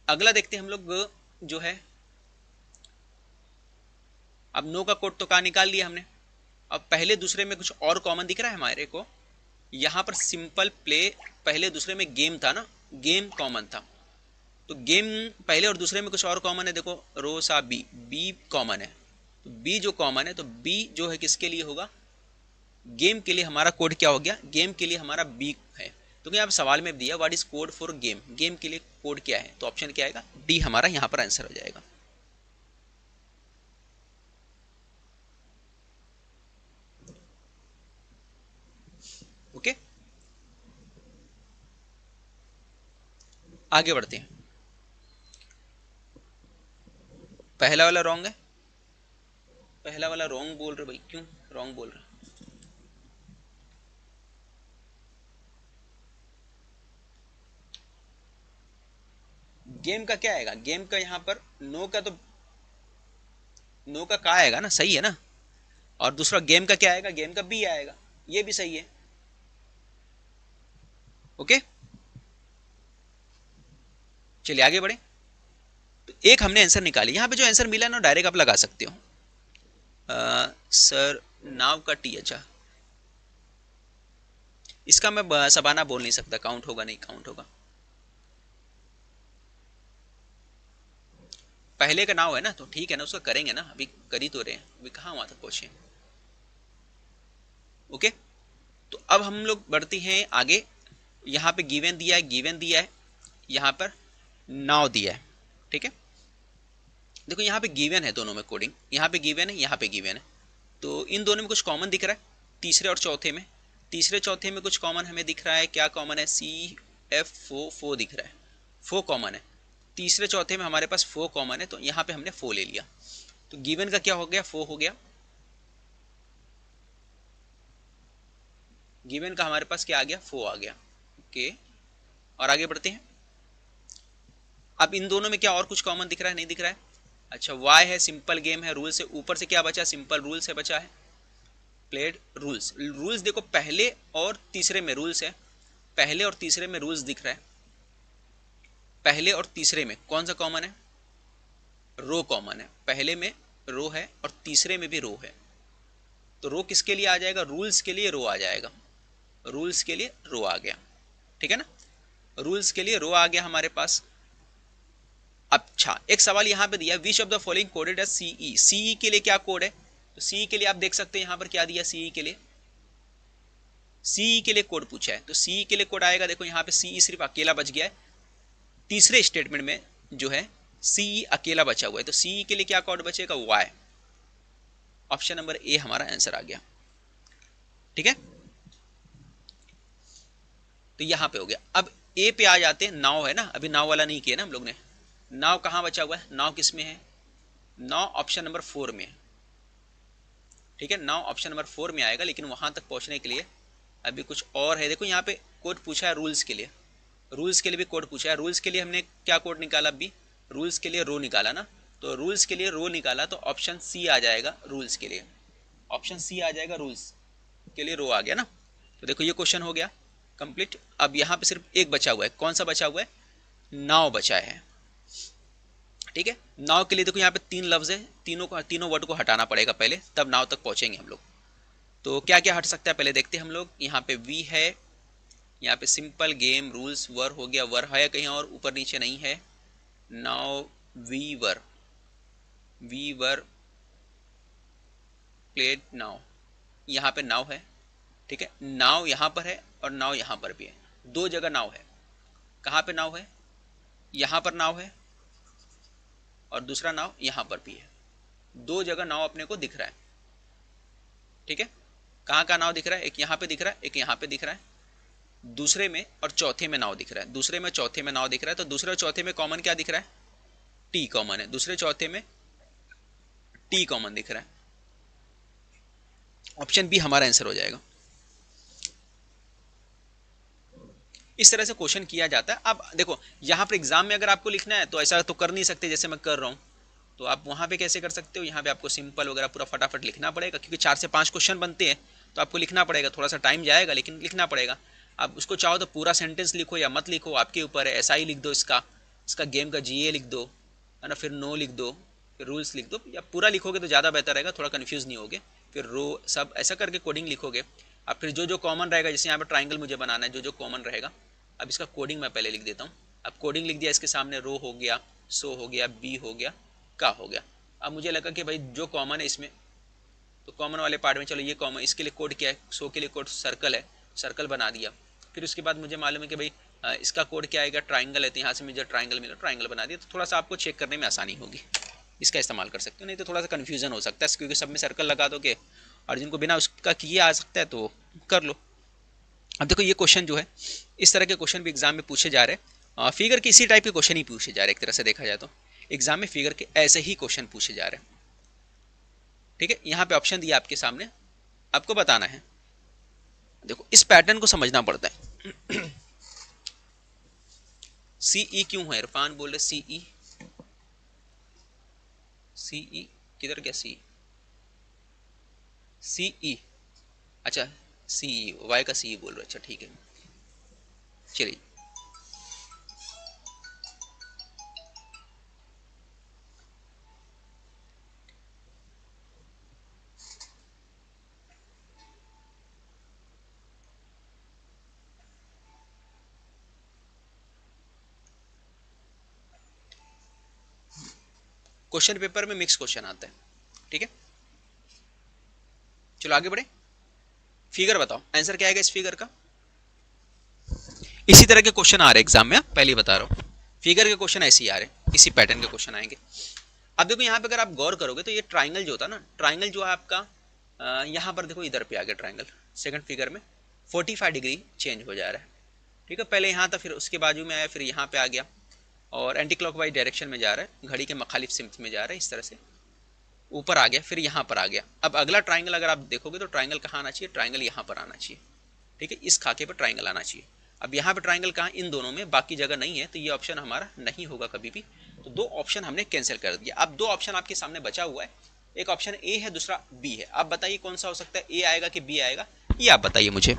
अगला देखते हैं हम लोग जो है, अब नो का कोड तो का निकाल लिया हमने, अब पहले दूसरे में कुछ और कॉमन दिख रहा है हमारे को, यहाँ पर सिंपल प्ले, पहले दूसरे में गेम था ना, गेम कॉमन था, तो गेम पहले और दूसरे में कुछ और कॉमन है, देखो रो सा बी, बी कॉमन है, तो बी जो कॉमन है, तो बी जो है किसके लिए होगा, गेम के लिए हमारा कोड क्या हो गया, गेम के लिए हमारा बी है, तो क्या आप सवाल में दिया what is code for game, game के लिए कोड क्या है, तो ऑप्शन क्या आएगा, डी हमारा यहाँ पर आंसर हो जाएगा। ओके, आगे बढ़ते हैं। पहला वाला रॉन्ग है, पहला वाला रॉन्ग बोल रहे भाई, क्यों रॉन्ग बोल रहे, गेम का क्या आएगा, गेम का यहाँ पर नो का, तो नो का आएगा ना, सही है ना, और दूसरा गेम का क्या आएगा, गेम का बी आएगा, ये भी सही है। ओके, चलिए आगे बढ़े। तो एक हमने आंसर निकाली, यहाँ पे जो आंसर मिला ना डायरेक्ट आप लगा सकते हो, सर नाव का टी, अच्छा इसका मैं सबाना बोल नहीं सकता, काउंट होगा नहीं काउंट होगा, पहले का नाव है ना, तो ठीक है ना, उसका करेंगे ना, अभी कर ही तो रहे हैं, अभी कहाँ वहां तक पहुंचे। ओके, तो अब हम लोग बढ़ते हैं आगे। यहाँ पे गिवन दिया है, गिवन दिया है, यहाँ पर नाव दिया है। ठीक है, देखो यहाँ पे गिवन है दोनों में कोडिंग, यहाँ पे गिवन है, यहाँ पे गिवन है, तो इन दोनों में कुछ कॉमन दिख रहा है, तीसरे और चौथे में। तीसरे चौथे में कुछ कॉमन हमें दिख रहा है, क्या कॉमन है, सी एफ फो दिख रहा है, फो कॉमन है। तीसरे चौथे में हमारे पास फो कॉमन है, तो यहाँ पे हमने फो ले लिया, तो गिवन का क्या हो गया, फो हो गया। गिवन का हमारे पास क्या आ गया, फो आ गया। ओके, और आगे बढ़ते हैं। अब इन दोनों में क्या और कुछ कॉमन दिख रहा है, नहीं दिख रहा है। अच्छा, वाई है, सिंपल गेम है, रूल से ऊपर से क्या बचा, सिंपल रूल से बचा है, प्लेड रूल्स। रूल्स देखो पहले और तीसरे में रूल्स है, पहले और तीसरे में रूल्स दिख रहा है। पहले और तीसरे में कौन सा कॉमन है, रो कॉमन है, पहले में रो है और तीसरे में भी रो है, तो रो किसके लिए आ जाएगा, रूल्स के लिए रो आ जाएगा, रूल्स के लिए रो आ गया। ठीक है ना, रूल्स के लिए रो आ गया हमारे पास। अच्छा, एक सवाल यहाँ पे दिया, which of the following coded as CE, CE के लिए क्या कोड है, तो सीई के लिए आप देख सकते हैं यहाँ पर क्या दिया, सीई के लिए, सीई के लिए कोड पूछा है, तो सीई के लिए कोड आएगा, देखो यहाँ पे सीई सिर्फ अकेला बच गया है, तीसरे स्टेटमेंट में जो है सीई अकेला बचा हुआ है, तो सीई के लिए क्या कोड बचेगा, वाई। ऑप्शन नंबर ए हमारा आंसर आ गया। ठीक है, तो यहां पे हो गया। अब ए पे आ जाते हैं, नाव है ना, अभी नाव वाला नहीं किया ना हम लोग ने। नाव कहां बचा हुआ है, नाव किस में है, नाव ऑप्शन नंबर 4 में है। ठीक है, नाव ऑप्शन नंबर 4 में आएगा, लेकिन वहां तक पहुंचने के लिए अभी कुछ और है। देखो यहाँ पे कोड पूछा है रूल्स के लिए, रूल्स के लिए भी कोड पूछा है। रूल्स के लिए हमने क्या कोड निकाला, अभी रूल्स के लिए रो निकाला ना, तो रूल्स के लिए रो निकाला, तो ऑप्शन सी आ जाएगा रूल्स के लिए, ऑप्शन सी आ जाएगा, रूल्स के लिए रो आ गया ना। तो देखो ये क्वेश्चन हो गया कंप्लीट। अब यहाँ पे सिर्फ एक बचा हुआ है, कौन सा बचा हुआ है, नाव बचा है। ठीक है, नाव के लिए देखो यहाँ पे 3 लफ्ज है, तीनों वर्ड को हटाना पड़ेगा पहले, तब नाव तक पहुंचेंगे हम लोग। तो क्या क्या हट सकता है पहले देखते हैं हम लोग। यहाँ पे वी है, यहाँ पे सिंपल गेम रूल्स, वर हो गया, वर है कहीं और ऊपर नीचे नहीं है। Now, we were, we were played now, यहाँ पे नाव है। ठीक है, नाव यहाँ पर है और नाव यहाँ पर भी है, दो जगह नाव है। कहाँ पे नाव है, यहाँ पर नाव है और दूसरा नाव यहाँ पर भी है, दो जगह नाव अपने को दिख रहा है। ठीक है, कहाँ का नाव दिख रहा है, एक यहाँ पे दिख रहा है, एक यहाँ पे दिख रहा है, दूसरे में और चौथे में नाव दिख रहा है, दूसरे में चौथे में नाव दिख रहा है। तो दूसरे और चौथे में कॉमन क्या दिख रहा है, टी कॉमन है, दूसरे चौथे में टी कॉमन दिख रहा है। ऑप्शन बी हमारा आंसर हो जाएगा। इस तरह से क्वेश्चन किया जाता है। अब देखो यहाँ पर एग्जाम में अगर आपको लिखना है तो ऐसा तो कर नहीं सकते जैसे मैं कर रहा हूँ, तो आप वहाँ पे कैसे कर सकते हो, यहाँ पे आपको सिंपल वगैरह पूरा फटाफट लिखना पड़ेगा, क्योंकि 4 से 5 क्वेश्चन बनते हैं, तो आपको लिखना पड़ेगा, थोड़ा सा टाइम जाएगा लेकिन लिखना पड़ेगा। आप उसको चाहो तो पूरा सेंटेंस लिखो या मत लिखो, आपके ऊपर है। ऐसा ही लिख दो, इसका इसका गेम का जीए लिख दो, है ना, फिर नो लिख दो, फिर रूल्स लिख दो, या पूरा लिखोगे तो ज़्यादा बेहतर रहेगा, थोड़ा कन्फ्यूज़ नहीं होगे। फिर रो सब ऐसा करके कोडिंग लिखोगे। अब फिर जो जो कॉमन रहेगा, जैसे यहाँ पर ट्राइंगल मुझे बनाना है, जो जो कॉमन रहेगा, अब इसका कोडिंग मैं पहले लिख देता हूँ। अब कोडिंग लिख दिया, इसके सामने रो हो गया, सो हो गया, बी हो गया, का हो गया। अब मुझे लगा कि भाई जो कॉमन है इसमें, तो कॉमन वाले पार्ट में चलो ये कॉमन, इसके लिए कोड क्या है, सो के लिए कोड सर्कल है, सर्कल बना दिया। फिर उसके बाद मुझे मालूम है कि भाई इसका कोड क्या आएगा, ट्राइंगल है, तो यहाँ से मुझे ट्राइंगल मिला, ट्राइंगल बना दिया। तो थोड़ा सा आपको चेक करने में आसानी होगी, इसका इस्तेमाल कर सकते हो, नहीं तो थोड़ा सा कन्फ्यूजन हो सकता है, क्योंकि सब में सर्कल लगा दोगे और जिनको बिना उसका किए आ सकता है तो कर लो। अब देखो ये क्वेश्चन जो है, इस तरह के क्वेश्चन भी एग्जाम में पूछे जा रहे हैं। फिगर के इसी टाइप के क्वेश्चन ही पूछे जा रहे हैं, एक तरह से देखा जाए तो एग्जाम में फिगर के ऐसे ही क्वेश्चन पूछे जा रहे हैं। ठीक है, यहाँ पे ऑप्शन दिया आपके सामने, आपको बताना है। देखो इस पैटर्न को समझना पड़ता है। सीई क्यों है, इरफान बोल रहे सीई, सीई किधर गया, सी सीई, अच्छा सीई, वाई का सी बोल रहे, अच्छा ठीक है, चलिए। क्वेश्चन पेपर में मिक्स क्वेश्चन आता है, ठीक है। चलो आगे बढ़े, फिगर बताओ आंसर क्या आएगा इस फिगर का। इसी तरह के क्वेश्चन आ रहे एग्जाम में, पहले बता रहा हूं फिगर के क्वेश्चन ऐसे ही आ रहे, इसी पैटर्न के क्वेश्चन आएंगे। अब देखो यहाँ पे अगर आप गौर करोगे तो ये ट्राइंगल जो होता है ना, ट्राइंगल जो है आपका यहाँ पर देखो इधर पे आ गया ट्राइंगल, सेकंड फिगर में 45 डिग्री चेंज हो जा रहा है, ठीक है। पहले यहाँ था, फिर उसके बाजू में आया, फिर यहाँ पे आ गया और एंटी क्लॉकवाइज डायरेक्शन में जा रहा है, घड़ी के मुखालिफ सिमत में जा रहा है, इस तरह से ऊपर आ गया, फिर यहाँ पर आ गया। अब अगला ट्राइंगल अगर आप देखोगे तो ट्राइंगल कहाँ आना चाहिए, ट्राइंगल यहाँ पर आना चाहिए, ठीक है, इस खाके पर ट्राइंगल आना चाहिए। अब यहाँ पे ट्राइंगल कहाँ, इन दोनों में, बाकी जगह नहीं है, तो ये ऑप्शन हमारा नहीं होगा कभी भी। तो दो ऑप्शन हमने कैंसिल कर दिया। अब दो ऑप्शन आपके सामने बचा हुआ है, एक ऑप्शन ए है, दूसरा बी है। आप बताइए कौन सा हो सकता है, ए आएगा कि बी आएगा, ये आप बताइए मुझे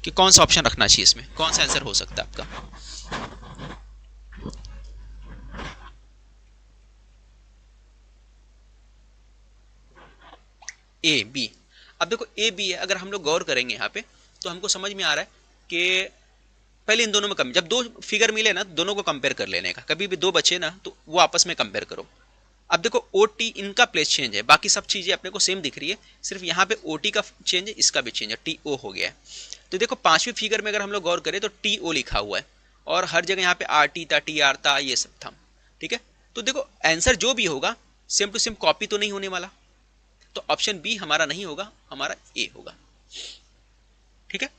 कि कौन सा ऑप्शन रखना चाहिए इसमें, कौन सा आंसर हो सकता है आपका। A B. अब देखो ए बी है, अगर हम लोग गौर करेंगे यहाँ पे तो हमको समझ में आ रहा है कि पहले इन दोनों में जब दो फिगर मिले ना, दोनों को कंपेयर कर लेने का, कभी भी दो बचे ना तो वो आपस में कंपेयर करो। अब देखो ओ टी इनका प्लेस चेंज है, बाकी सब चीजें अपने को सेम दिख रही है, सिर्फ यहाँ पे ओ टी का चेंज है, इसका भी चेंज है, टी ओ हो गया है। तो देखो पांचवी फिगर में अगर हम लोग गौर करें तो टी ओ लिखा हुआ है और हर जगह यहाँ पे आर टी था, टी आर था, ये सब था, ठीक है। तो देखो आंसर जो भी होगा सेम टू सेम कॉपी तो नहीं होने वाला, तो ऑप्शन बी हमारा नहीं होगा, हमारा ए होगा, ठीक है।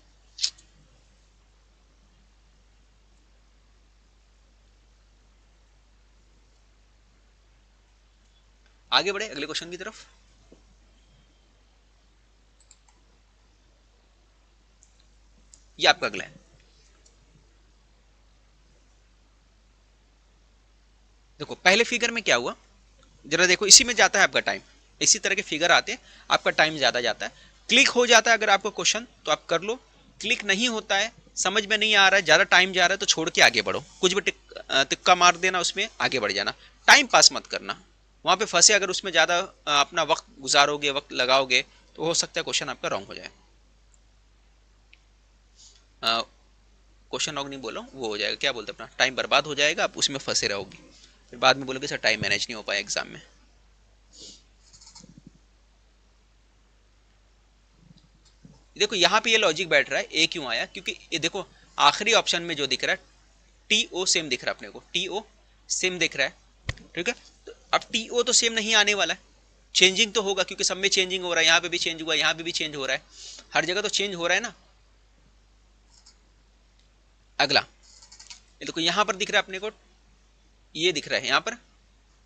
आगे बढ़े अगले क्वेश्चन की तरफ। ये आपका अगला है, देखो पहले फिगर में क्या हुआ, जरा देखो, इसी में जाता है आपका टाइम, इसी तरह के फिगर आते हैं, आपका टाइम ज्यादा जाता है। क्लिक हो जाता है अगर आपको क्वेश्चन तो आप कर लो, क्लिक नहीं होता है, समझ में नहीं आ रहा है, ज्यादा टाइम जा रहा है तो छोड़ के आगे बढ़ो, कुछ भी तिक्का मार देना उसमें, आगे बढ़ जाना, टाइम पास मत करना वहां पे फंसे। अगर उसमें ज्यादा अपना वक्त गुजारोगे, वक्त लगाओगे, तो हो सकता है क्वेश्चन आपका रॉन्ग हो जाए। क्वेश्चन रॉन्ग नहीं बोलो, वो हो जाएगा, क्या बोलते हैं, अपना टाइम बर्बाद हो जाएगा, आप उसमें फंसे रहोगे, फिर बाद में बोलोगे सर टाइम मैनेज नहीं हो पाया एग्जाम में। देखो यहाँ पे ये लॉजिक बैठ रहा है, ए क्यों आया, क्योंकि ये देखो आखिरी ऑप्शन में जो दिख रहा है टी ओ सेम दिख रहा है अपने को, टी ओ सेम दिख रहा है, ठीक है। तो अब टी ओ तो सेम नहीं आने वाला है, चेंजिंग तो होगा, क्योंकि सब में चेंजिंग हो रहा है, यहाँ पे भी चेंज हुआ, यहाँ पे भी चेंज हो रहा है, हर जगह तो चेंज हो रहा है ना। अगला ये देखो यहाँ पर दिख रहा है अपने को, ये दिख रहा है यहाँ पर,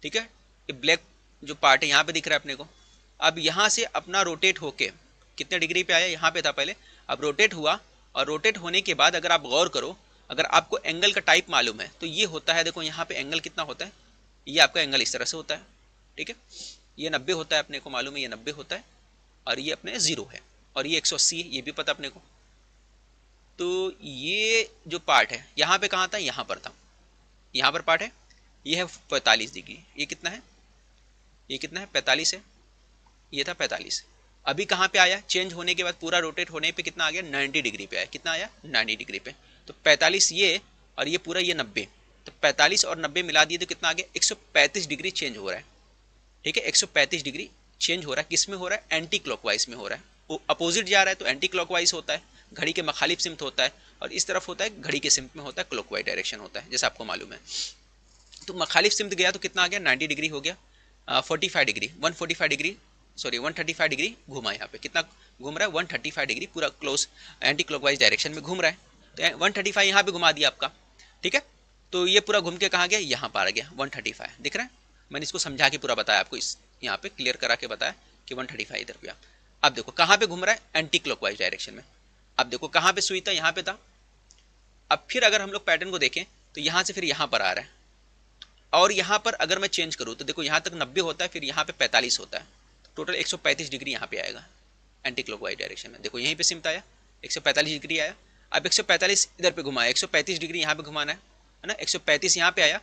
ठीक है, ये ब्लैक जो पार्ट है यहाँ पे दिख रहा है अपने को। अब यहाँ से अपना रोटेट होके कितने डिग्री पे आया, यहाँ पे था पहले, अब रोटेट हुआ, और रोटेट होने के बाद अगर आप गौर करो, अगर आपको एंगल का टाइप मालूम है तो ये होता है, देखो यहाँ पे एंगल कितना होता है, ये आपका एंगल इस तरह से होता है, ठीक है, ये 90 होता है अपने को मालूम है, ये 90 होता है, और ये अपने 0 है, और ये 180 है, ये भी पता अपने को। तो ये जो पार्ट है यहाँ पे कहाँ था, यहाँ पर था, यहाँ पर पार्ट है, ये है 45 डिग्री, ये कितना है, ये कितना है 45 है, ये था 45। अभी कहाँ पे आया, चेंज होने के बाद पूरा रोटेट होने पे कितना आ गया, 90 डिग्री पे आया, कितना आया 90 डिग्री पे। तो 45 ये और ये पूरा ये 90, तो 45 और 90 मिला दिए तो कितना आ गया 135 डिग्री चेंज हो रहा है, ठीक है, 135 डिग्री चेंज हो रहा है, किस में हो रहा है, एंटी क्लॉकवाइज में हो रहा है, वो अपोजिट जा रहा है तो एंटी क्लॉकवाइज होता है, घड़ी के मखालिफ सिमत होता है, और इस तरफ होता है घड़ी के सिमत में होता है क्लॉकवाइज डायरेक्शन होता है, जैसा आपको मालूम है। तो मखालिफ सिमत गया तो कितना आ गया 90 डिग्री हो गया, 45 डिग्री 145 डिग्री सॉरी 135 डिग्री घुमा, यहाँ पे कितना घूम रहा है 135 डिग्री, पूरा क्लोज एंटी क्लॉकवाइज डायरेक्शन में घूम रहा है, तो 135 यहाँ पे घुमा दिया आपका, ठीक है। तो ये पूरा घूम के कहाँ गया, यहाँ पर आ गया 135, दिख रहा है, मैंने इसको समझा के पूरा बताया आपको, इस यहाँ पे क्लियर करा के बताया कि 135 इधर पे। अब देखो कहाँ पे घूम रहा है, एंटी क्लॉकवाइज डायरेक्शन में। अब देखो कहाँ पे सुई था, यहाँ पे था। अब फिर अगर हम लोग पैटर्न को देखें तो यहाँ से फिर यहाँ पर आ रहा है, और यहाँ पर अगर मैं चेंज करूँ तो देखो यहाँ तक 90 होता है, फिर यहाँ पे 45 होता है, टोटल 135 डिग्री यहाँ पे आएगा एंटी क्लॉकवाइज डायरेक्शन में। देखो यहीं पे सिमत आया 145 डिग्री आया, अब 145 इधर पे घुमाया, 135 डिग्री यहाँ पे घुमाना है ना, 135 यहाँ पे आया,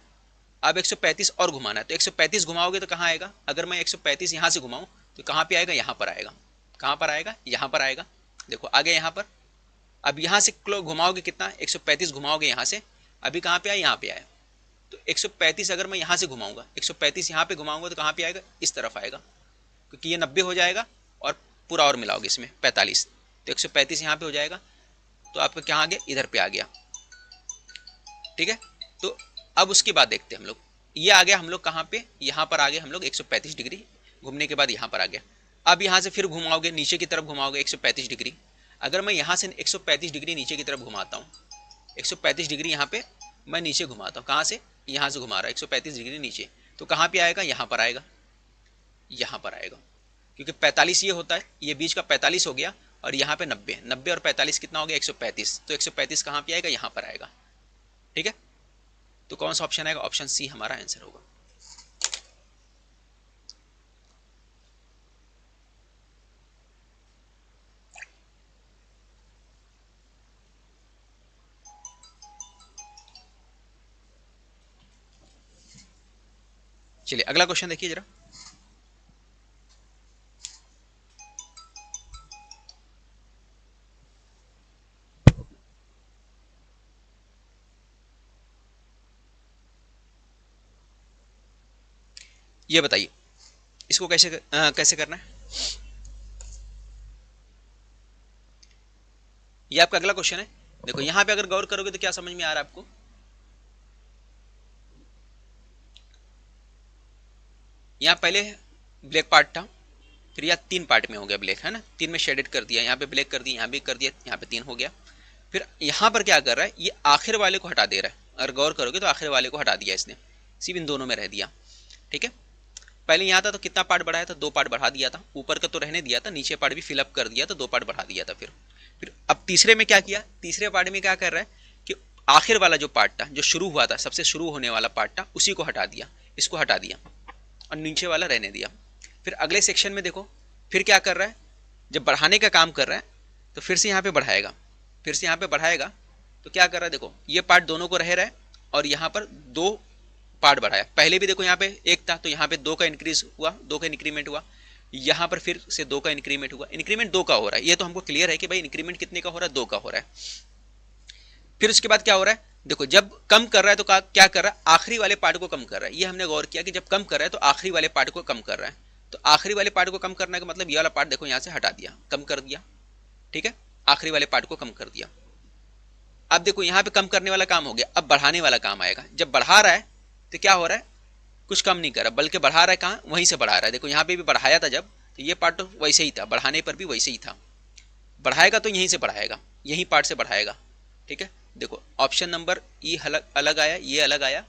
अब 135 और घुमाना है, तो 135 घुमाओगे तो कहाँ आएगा, अगर मैं 135 यहाँ से घुमाऊँ तो कहाँ पे आएगा, यहाँ पर आएगा, कहाँ पर आएगा, यहाँ पर आएगा, देखो आ गया यहाँ पर। अब यहाँ से घुमाओगे कितना, 135 घुमाओगे यहाँ से, अभी कहाँ पे आया, यहाँ पे आया, तो 135 अगर मैं यहाँ से घुमाऊंगा, 135 यहाँ पे घुमाऊंगा तो कहाँ पे आएगा, इस तरफ आएगा, क्योंकि ये 90 हो जाएगा और पूरा और मिलाओगे इसमें 45, तो 135 यहाँ पे हो जाएगा, तो आपका क्या आ गया, इधर पे आ गया। ठीक है, तो अब उसके बाद देखते हैं हम लोग, ये आ गया हम लोग कहाँ पे, यहाँ पर आ गए हम लोग 135 डिग्री घूमने के बाद यहाँ पर आ गया। अब यहाँ से फिर घुमाओगे, नीचे की तरफ घुमाओगे 135 डिग्री। अगर मैं यहाँ से 135 डिग्री नीचे की तरफ घुमाता हूँ, 135 डिग्री यहाँ पे मैं नीचे घुमाता हूँ, कहाँ से, यहाँ से घुमा रहा है 135 डिग्री नीचे, तो कहाँ पे आएगा, यहाँ पर आएगा, यहाँ पर आएगा, क्योंकि 45 ये होता है, ये बीच का 45 हो गया, और यहाँ पे 90, 90 और 45 कितना हो गया, 135, तो 135 कहाँ पे आएगा, यहाँ पर आएगा। ठीक है, तो कौन सा ऑप्शन आएगा, ऑप्शन सी हमारा आंसर होगा। चलिए अगला क्वेश्चन देखिए जरा। ये बताइए इसको कैसे करना है। ये आपका अगला क्वेश्चन है। देखो यहां पे अगर गौर करोगे तो क्या समझ में आ रहा है आपको, यहाँ पहले ब्लैक पार्ट था, फिर यह 3 पार्ट में हो गया ब्लैक, है ना, 3 में शेडेड कर दिया, यहाँ पे ब्लैक कर दिया, यहाँ भी कर दिया, यहाँ पे 3 हो गया। फिर यहाँ पर क्या कर रहा है, ये आखिर वाले को हटा दे रहा है। अगर गौर करोगे तो आखिर वाले को हटा दिया इसने, सिर्फ इन दोनों में रह दिया। ठीक है, पहले यहाँ था तो कितना पार्ट बढ़ाया था, 2 पार्ट बढ़ा दिया था, ऊपर का तो रहने दिया था, नीचे पार्ट भी फिलअप कर दिया था, 2 पार्ट बढ़ा दिया था। फिर अब तीसरे में क्या किया, तीसरे पार्ट में क्या कर रहा है कि आखिर वाला जो पार्ट था, जो शुरू हुआ था, सबसे शुरू होने वाला पार्ट था, उसी को हटा दिया, इसको हटा दिया और नीचे वाला रहने दिया। फिर अगले सेक्शन में देखो फिर क्या कर रहा है, जब बढ़ाने का काम कर रहा है तो फिर से यहाँ पे बढ़ाएगा, फिर से यहाँ पे बढ़ाएगा, तो क्या कर रहा है, देखो ये पार्ट दोनों को रह रहा है और यहाँ पर 2 पार्ट बढ़ाया। पहले भी देखो यहाँ पे 1 था तो यहाँ पे 2 का इंक्रीज हुआ, 2 का इंक्रीमेंट हुआ, यहाँ पर फिर से 2 का इंक्रीमेंट हुआ, इंक्रीमेंट 2 का हो रहा है, ये तो हमको क्लियर है कि भाई इंक्रीमेंट कितने का हो रहा है, 2 का हो रहा है। फिर उसके बाद क्या हो रहा है, देखो जब कम कर रहा है तो क्या कर रहा है, आखिरी वाले पार्ट को कम कर रहा है। ये हमने गौर किया कि जब कम कर रहा है तो आखिरी वाले पार्ट को कम कर रहा है, तो आखिरी वाले पार्ट को कम करने का मतलब ये वाला पार्ट देखो यहाँ से हटा दिया, कम कर दिया। ठीक है, आखिरी वाले पार्ट को कम कर दिया। अब देखो यहाँ पे कम करने वाला काम हो गया, अब बढ़ाने वाला काम आएगा। जब बढ़ा रहा है तो क्या हो रहा है, कुछ कम नहीं कर रहा बल्कि बढ़ा रहा है, कहाँ, वहीं से बढ़ा रहा है। देखो यहाँ पे भी बढ़ाया था जब, तो ये पार्ट तो वैसे ही था, बढ़ाने पर भी वैसे ही था, बढ़ाएगा तो यहीं से बढ़ाएगा, यहीं पार्ट से बढ़ाएगा। ठीक है, देखो ऑप्शन नंबर ई अलग आया, ये अलग आया।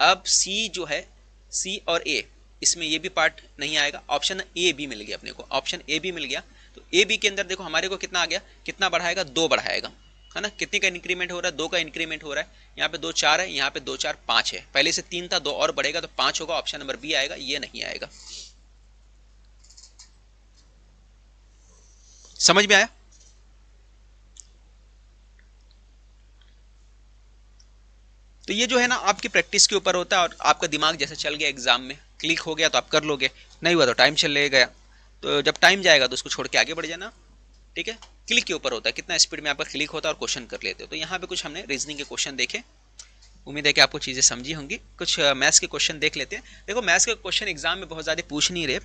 अब सी जो है, सी और ए, इसमें ये भी पार्ट नहीं आएगा, ऑप्शन ए भी मिल गया अपने को, ऑप्शन ए भी मिल गया। तो ए बी के अंदर देखो हमारे को कितना आ गया, कितना बढ़ाएगा, 2 बढ़ाएगा, है ना, कितने का इंक्रीमेंट हो रहा है, 2 का इंक्रीमेंट हो रहा है। यहाँ पे 2 4 है, यहाँ पे 2 4 5 है, पहले से 3 था, 2 और बढ़ेगा तो 5 होगा, ऑप्शन नंबर बी आएगा, ये नहीं आएगा। समझ में आया। तो ये जो है ना आपकी प्रैक्टिस के ऊपर होता है, और आपका दिमाग जैसे चल गया एग्जाम में, क्लिक हो गया तो आप कर लोगे, नहीं हुआ तो टाइम चले गया, तो जब टाइम जाएगा तो उसको छोड़ के आगे बढ़ जाना। ठीक है, क्लिक के ऊपर होता है कितना स्पीड में आपका क्लिक होता है और क्वेश्चन कर लेते हो। तो यहाँ पे कुछ हमने रीजनिंग के क्वेश्चन देखे, उम्मीद है कि आपको चीज़ें समझी होंगी। कुछ मैथ्स के क्वेश्चन देख लेते हैं। देखो मैथ्स के क्वेश्चन एग्जाम में बहुत ज़्यादा पूछ नहीं रहे,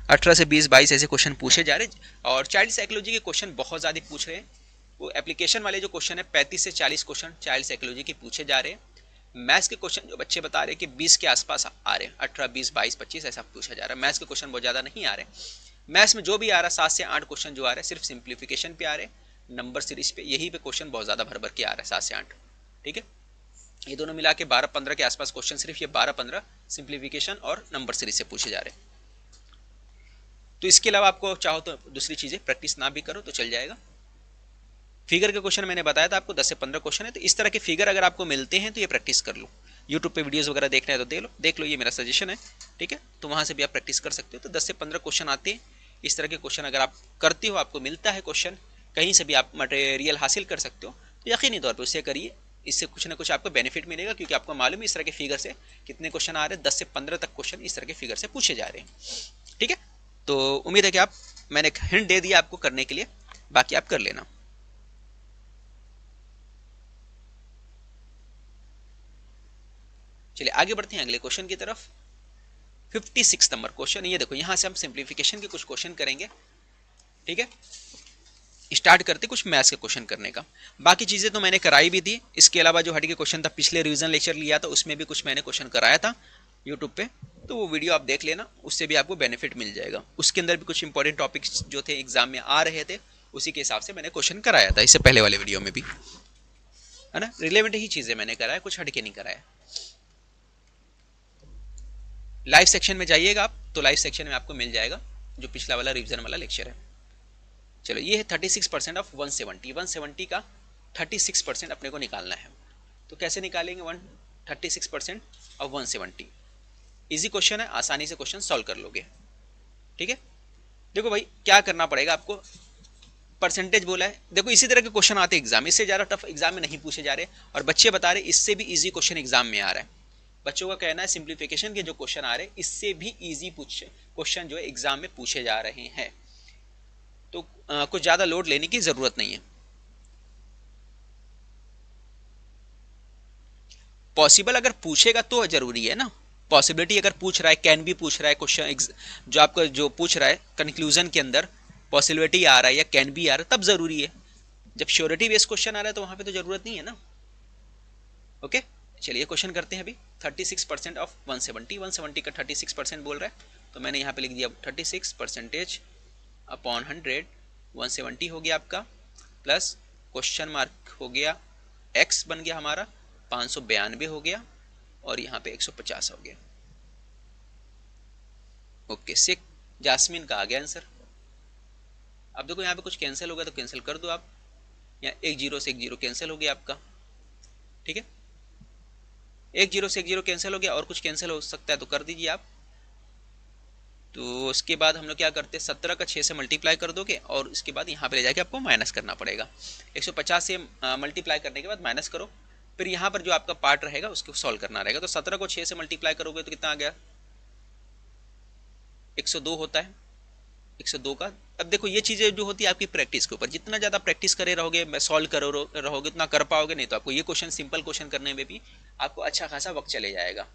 18 से 20 22 ऐसे क्वेश्चन पूछे जा रहे, और चाइल्ड साइकोलॉजी के क्वेश्चन बहुत ज़्यादा पूछ रहे हैं। वो एप्लीकेशन वाले जो क्वेश्चन है 35 से 40 क्वेश्चन चाइल्ड साइकोलॉजी के पूछे जा रहे हैं। मैथ्स के क्वेश्चन जो बच्चे बता रहे हैं कि 20 के आसपास आ रहे हैं, 18 20 22 25 ऐसा पूछा जा रहा है। मैथ्स के क्वेश्चन बहुत ज़्यादा नहीं आ रहे। मैथ्स में जो भी आ रहा है 7 से 8 क्वेश्चन जो आ रहे हैं सिर्फ सिंप्लीफिकेशन पे आ रहे हैं, नंबर सीरीज पे, यही पे क्वेश्चन बहुत ज़्यादा भर भर के आ रहा है 7 से 8। ठीक है, ये दोनों मिला के 12-15 के आसपास क्वेश्चन सिर्फ ये 12-15 सिंप्लीफिकेशन और नंबर सीरीज से पूछे जा रहे हैं। तो इसके अलावा आपको चाहो तो दूसरी चीज़ें प्रैक्टिस ना भी करो तो चल जाएगा। फिगर के क्वेश्चन मैंने बताया था आपको 10 से 15 क्वेश्चन है, तो इस तरह के फिगर अगर आपको मिलते हैं तो ये प्रैक्टिस कर लो। यूट्यूब पे वीडियोस वगैरह देखना है तो देख लो, ये मेरा सजेशन है। ठीक है, तो वहाँ से भी आप प्रैक्टिस कर सकते हो। तो 10 से 15 क्वेश्चन आते हैं, इस तरह के क्वेश्चन अगर आप करते हो, आपको मिलता है क्वेश्चन, कहीं से भी आप मटेरियल हासिल कर सकते हो, तो यकीनी तौर पर उसे करिए, इससे कुछ ना कुछ आपको बेनिफिट मिलेगा, क्योंकि आपको मालूम है इस तरह के फिगर से कितने क्वेश्चन आ रहे हैं, 10 से 15 तक क्वेश्चन इस तरह के फिगर से पूछे जा रहे हैं। ठीक है, तो उम्मीद है कि मैंने एक हिंट दे दिया आपको करने के लिए, बाकी आप कर लेना। चलिए आगे बढ़ते हैं अगले क्वेश्चन की तरफ। 56 नंबर क्वेश्चन, ये देखो यहाँ से हम सिंप्लीफिकेशन के कुछ क्वेश्चन करेंगे। ठीक है, स्टार्ट करते कुछ मैथ्स के क्वेश्चन करने का। बाकी चीजें तो मैंने कराई भी थी, इसके अलावा जो हट के क्वेश्चन था पिछले रिवीजन लेक्चर लिया था उसमें भी कुछ मैंने क्वेश्चन कराया था यूट्यूब पे, तो वो वीडियो आप देख लेना, उससे भी आपको बेनिफिट मिल जाएगा। उसके अंदर भी कुछ इंपॉर्टेंट टॉपिक्स जो थे एग्जाम में आ रहे थे, उसी के हिसाब से मैंने क्वेश्चन कराया था इससे पहले वाले वीडियो में भी, है ना। रिलेवेंट ही चीजें मैंने कराया, कुछ हटके नहीं कराया। लाइव सेक्शन में जाइएगा आप, तो लाइव सेक्शन में आपको मिल जाएगा जो पिछला वाला रिवीजन वाला लेक्चर है। चलो ये है 36% ऑफ 170, 170 का 36% अपने को निकालना है। तो कैसे निकालेंगे 36% ऑफ 170? इजी क्वेश्चन है, आसानी से क्वेश्चन सॉल्व कर लोगे। ठीक है, देखो भाई क्या करना पड़ेगा आपको, परसेंटेज बोला है, देखो इसी तरह के क्वेश्चन आते हैं एग्जाम, इससे ज़्यादा टफ एग्जाम में नहीं पूछे जा रहे, और बच्चे बता रहे इससे भी इजी क्वेश्चन एग्जाम में आ रहा है। बच्चों का कहना है सिंप्लीफिकेशन के जो क्वेश्चन आ रहे हैं इससे भी इजी क्वेश्चन जो है एग्जाम में पूछे जा रहे हैं, तो कुछ ज़्यादा लोड लेने की ज़रूरत नहीं है। पॉसिबल अगर पूछेगा तो जरूरी है ना, पॉसिबिलिटी अगर पूछ रहा है, कैन भी पूछ रहा है क्वेश्चन, जो आपका जो पूछ रहा है कंक्लूजन के अंदर पॉसिबिलिटी आ रहा है या कैन भी आ रहा है तब जरूरी है। जब श्योरिटी बेस्ड क्वेश्चन आ रहा है तो वहां पे तो जरूरत नहीं है ना। ओके, चलिए क्वेश्चन करते हैं अभी। 36% ऑफ 170, 170 का 36% बोल रहा है, तो मैंने यहाँ पे लिख दिया 36% अपॉन 100, 170 हो गया आपका, प्लस क्वेश्चन मार्क हो गया, x बन गया हमारा 592 हो गया, और यहाँ पे 150 हो गया। ओके, सिक जास्मिन का आ गया आंसर। अब देखो यहाँ पे कुछ कैंसिल हो गया तो कैंसिल कर दो आप, यहाँ एक जीरो से एक जीरो कैंसिल हो गया आपका। ठीक है, एक जीरो से एक जीरो कैंसिल हो गया, और कुछ कैंसिल हो सकता है तो कर दीजिए आप। तो उसके बाद हम लोग क्या करते हैं, 17 का 6 से मल्टीप्लाई कर दोगे, और उसके बाद यहाँ पे ले जाके आपको माइनस करना पड़ेगा। 150 से मल्टीप्लाई करने के बाद माइनस करो, फिर यहाँ पर जो आपका पार्ट रहेगा उसको सॉल्व करना रहेगा। तो 17 को 6 से मल्टीप्लाई करोगे तो कितना आ गया, 102 होता है, 102 का। अब देखो ये चीज़ें जो होती है आपकी प्रैक्टिस के ऊपर, जितना ज़्यादा प्रैक्टिस करे रहोगे, सॉल्व करो रहोगे, उतना कर पाओगे, नहीं तो आपको ये क्वेश्चन सिंपल क्वेश्चन करने में भी आपको अच्छा खासा वक्त चले जाएगा।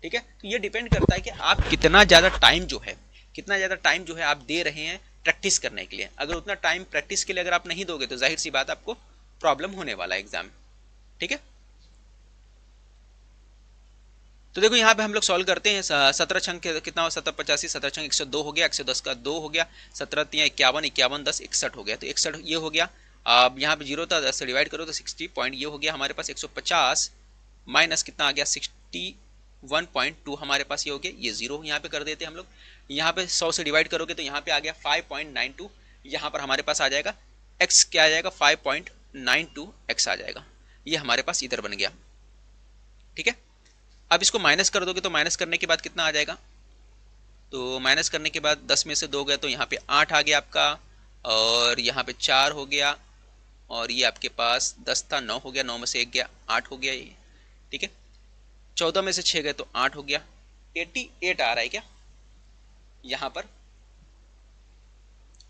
ठीक है, तो ये डिपेंड करता है कि आप कितना ज़्यादा टाइम जो है आप दे रहे हैं प्रैक्टिस करने के लिए। अगर उतना टाइम प्रैक्टिस के लिए अगर आप नहीं दोगे तो जाहिर सी बात आपको प्रॉब्लम होने वाला है एग्जाम। ठीक है, तो देखो यहाँ पे हम लोग सॉल्व करते हैं। 17 छंग कितना हो, 17 85, 17 छंग 102 हो गया, 110 का 2 हो गया, 17 3 51, 51 10 61 हो गया, तो 61 ये हो गया। अब यहाँ पे जीरो था, 10 से डिवाइड करो तो 60 पॉइंट ये हो गया हमारे पास। 150 माइनस कितना आ गया, 61.2 हमारे पास ये हो गया, ये जीरो यहाँ पे कर देते हैं हम लोग। यहाँ पे 100 से डिवाइड करोगे तो यहाँ पे आ गया 5.92, यहाँ पर हमारे पास आ जाएगा x क्या आ जाएगा, 5.92 x आ जाएगा, ये हमारे पास इधर बन गया। ठीक है, अब इसको माइनस कर दोगे तो माइनस करने के बाद कितना आ जाएगा, तो माइनस करने के बाद 10 में से 2 गए तो यहाँ पे 8 आ गया आपका, और यहाँ पे 4 हो गया, और ये आपके पास 10 था 9 हो गया, 9 में से 1 गया 8 हो गया ये। ठीक है, 14 में से 6 गए तो 8 हो गया, 88 आ रहा है क्या यहाँ पर,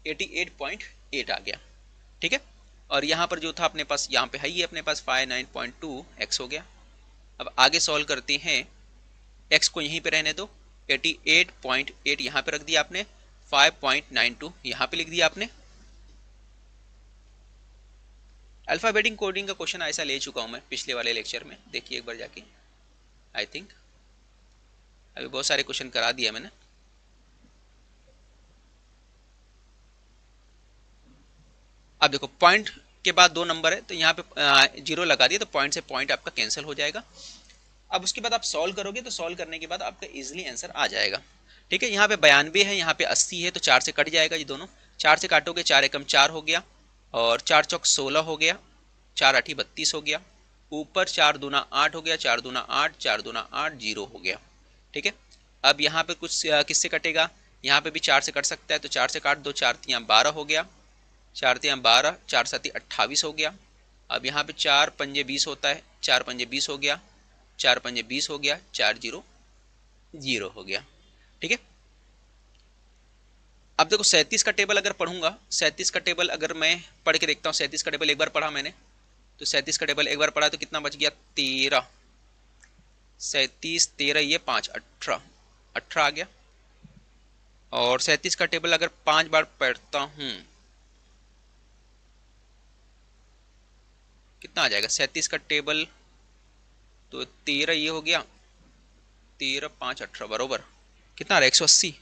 88.8 आ गया। ठीक है, और यहाँ पर जो था अपने पास, यहाँ पे है ही अपने पास 59.2 x हो गया। अब आगे सॉल्व करते हैं, x को यहीं पे रहने दो, 88.8 यहाँ पे रख दिया आपने, 5.92 यहाँ पे लिख दिया आपने। अल्फाबेटिक कोडिंग का क्वेश्चन ऐसा ले चुका हूँ मैं पिछले वाले लेक्चर में, देखिए एक बार जाके, आई थिंक अभी बहुत सारे क्वेश्चन करा दिया मैंने। अब देखो पॉइंट के बाद 2 नंबर है, तो यहाँ पे जीरो लगा दिया, तो पॉइंट से पॉइंट आपका कैंसिल हो जाएगा। अब उसके बाद आप सॉल्व करोगे तो सॉल्व करने के बाद आपका इजीली आंसर आ जाएगा। ठीक है, यहाँ पे 92 है, यहाँ पे 80 है, तो 4 से कट जाएगा ये दोनों, 4 से काटोगे 4 एकम 4 हो गया, और 4 चौक 16 हो गया, 4 आठी 32 हो गया, ऊपर 4 दूना 8 हो गया, 4 दूना 8, 4 दूना 8, 0 हो गया। ठीक है, अब यहाँ पे कुछ किससे कटेगा, यहाँ पे भी 4 से कट सकता है, तो 4 से काट दो, 4 तियाँ 12 हो गया, 4 तियाँ 12, 4 साती 28 हो गया। अब यहाँ पे 4 पंजे 20 होता है, 4 पंजे 20 हो गया, 4 पंजे 20 हो गया, 4 0 0 हो गया। ठीक है, अब देखो 37 का टेबल अगर पढ़ूंगा, 37 का टेबल अगर मैं पढ़ के देखता हूँ, 37 का टेबल एक बार पढ़ा मैंने, तो 37 का टेबल एक बार पढ़ा तो कितना बच गया, 13। 37 13 ये 5 18 18 आ गया। और 37 का टेबल अगर 5 बार पढ़ता हूँ कितना आ जाएगा? 37 का टेबल तो 13 ये हो गया, 13 5 18 बरोबर कितना आ रहा है? 180।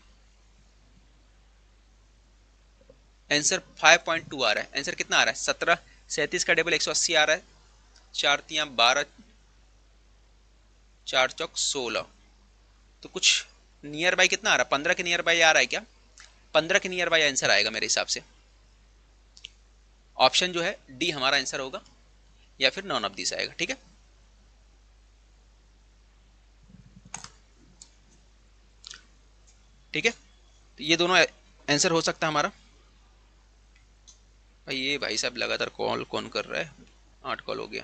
आंसर 5.2 आ रहा है। आंसर कितना आ रहा है? 17। 37 का टेबल 180 आ रहा है। 4 तियां 12, 4 चौक 16, तो कुछ नियर बाई कितना आ रहा है? 15 के नियर बाई आ रहा है क्या? 15 के नियर बाई आंसर आएगा मेरे हिसाब से। ऑप्शन जो है डी हमारा आंसर होगा, या फिर नॉन ऑफ दिस आएगा। ठीक है, ठीक है, तो ये दोनों आंसर हो सकता है हमारा। भाई ये भाई साहब लगातार कॉल कौन कर रहा है? 8 कॉल हो गया।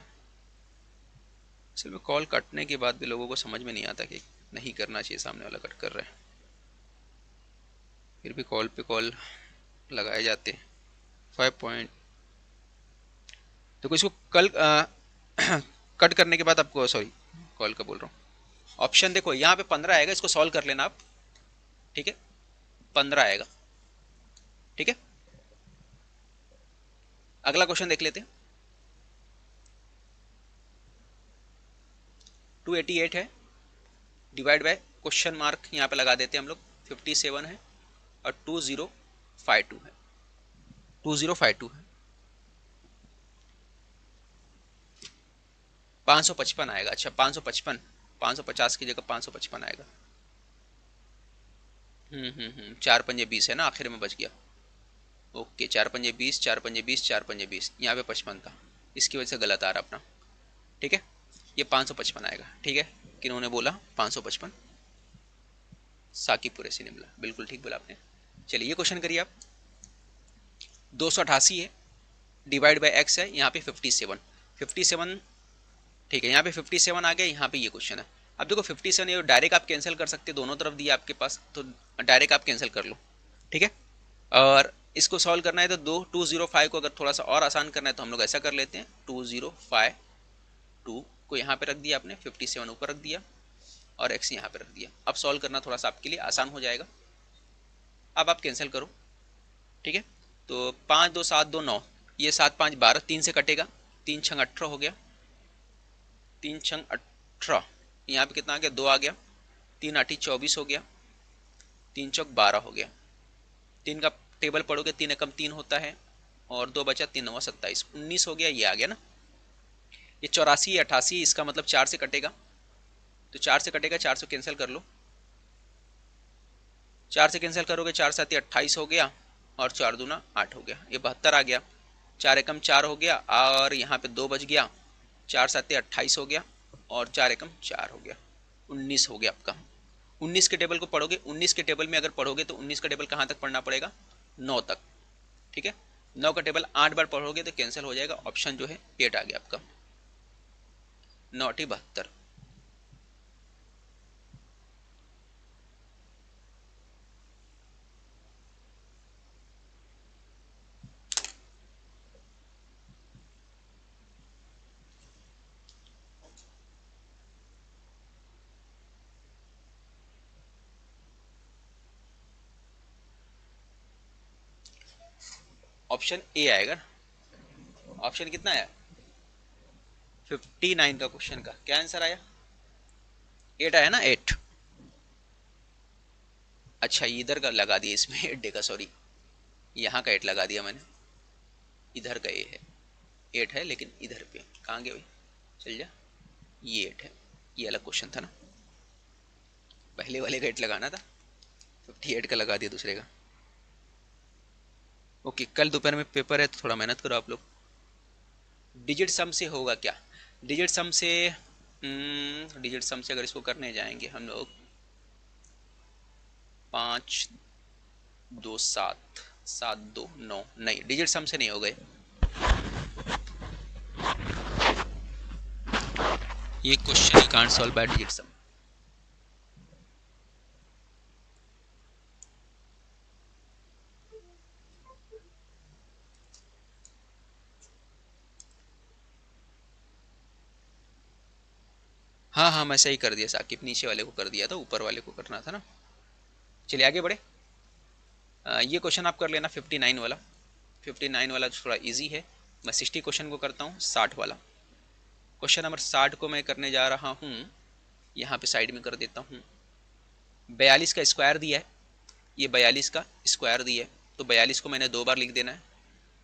असल में कॉल कटने के बाद भी लोगों को समझ में नहीं आता कि नहीं करना चाहिए, सामने वाला कट कर रहा है, फिर भी कॉल पे कॉल लगाए जाते हैं। 5 पॉइंट देखो, इसको कल कट करने के बाद आपको, सॉरी कॉल का बोल रहा हूँ, ऑप्शन देखो यहाँ पे 15 आएगा, इसको सॉल्व कर लेना आप। ठीक है, 15 आएगा। ठीक है, अगला क्वेश्चन देख लेते हैं। 288 है, डिवाइड बाय क्वेश्चन मार्क यहाँ पे लगा देते हैं हम लोग, 57 है और 2052 है, 2052 है। 555 आएगा। अच्छा 555, 550 की जगह 555 आएगा। 4 पंजे 20 है ना, आखिर में बच गया। ओके, 4 पंजे 20, 4 पंजे 20, 4 पंजे 20, यहाँ पे 55 था, इसकी वजह से गलत आ रहा अपना। ठीक है, ये 555 आएगा। ठीक है, किन्होंने बोला 555? साकिब कुरैशी ने बोला, बिल्कुल ठीक बोला आपने। चलिए ये क्वेश्चन करिए आप। 288 है, डिवाइड बाय एक्स है, यहाँ पे 57, 57। ठीक है, यहाँ पे 57 आ गया, यहाँ पे ये क्वेश्चन है। अब देखो 57 ये डायरेक्ट आप कैंसिल कर सकते, दोनों तरफ दिया आपके पास, तो डायरेक्ट आप कैंसिल कर लो। ठीक है, और इसको सॉल्व करना है तो 205 को अगर थोड़ा सा और आसान करना है तो हम लोग ऐसा कर लेते हैं, 2052 को यहाँ पे रख दिया आपने, 57 ऊपर रख दिया और एक्स यहाँ पे रख दिया। अब सॉल्व करना थोड़ा सा आपके लिए आसान हो जाएगा। अब आप कैंसिल करो। ठीक है, तो 5 2 7 2 9, ये 7 5 12, 3 से कटेगा, 3 छंग 18 हो गया, 3 छंग 18, यहाँ पे कितना आ गया? 2 आ गया, 3 8 24 हो गया, 3 चौक 12 हो गया। 3 का टेबल पढ़ोगे 3 एकम 3 होता है, और 2 बचा, 3 9 27, 19 हो गया, ये आ गया ना। ये 84 88, इसका मतलब 4 से कटेगा, तो 4 से कटेगा, 4 से कैंसिल कर लो, 4 से कैंसिल करोगे, 4 7 28 हो गया, और 4 दूना 8 हो गया, ये 72 आ गया। 4 एकम 4 हो गया, और यहाँ पे 2 बच गया, 4 7 28 हो गया, और 4 एकम 4 हो गया, 19 हो गया आपका। 19 के टेबल को पढ़ोगे, 19 के टेबल में अगर पढ़ोगे तो 19 का टेबल कहाँ तक पढ़ना पड़ेगा? 9 तक। ठीक है, 9 का टेबल 8 बार पढ़ोगे तो कैंसिल हो जाएगा, ऑप्शन जो है 8 आ गया आपका, 9 72। ऑप्शन ए आएगा। ऑप्शन कितना आया? 59 का क्वेश्चन का क्या आंसर आया? 8 आया ना, 8। अच्छा इधर का लगा दिया इसमें 8 का, सॉरी यहाँ का 8 लगा दिया मैंने, इधर का ए है, 8 है लेकिन इधर पे कहाँ गया भाई, चल जा, ये 8 है, ये अलग क्वेश्चन था ना, पहले वाले का 8 लगाना था, 58 का लगा दिया दूसरे का। ओके, कल दोपहर में पेपर है तो थोड़ा मेहनत करो आप लोग। डिजिट सम से होगा क्या? डिजिट सम से, डिजिट सम से अगर इसको करने जाएंगे हम लोग, 5 2 7 7 2 9, नहीं डिजिट सम से नहीं हो गए, ये question he can't solve by digit सम। हाँ हाँ, मैं सही कर दिया साकिब, नीचे वाले को कर दिया था, ऊपर वाले को करना था ना। चलिए आगे बढ़े। ये क्वेश्चन आप कर लेना 59 वाला। 59 वाला थोड़ा इजी है। मैं 60 क्वेश्चन को करता हूँ, 60 वाला। क्वेश्चन नंबर 60 को मैं करने जा रहा हूँ, यहाँ पे साइड में कर देता हूँ। 42 का स्क्वायर दिया है, ये 42 का स्क्वायर दिया है, तो 42 को मैंने 2 बार लिख देना है।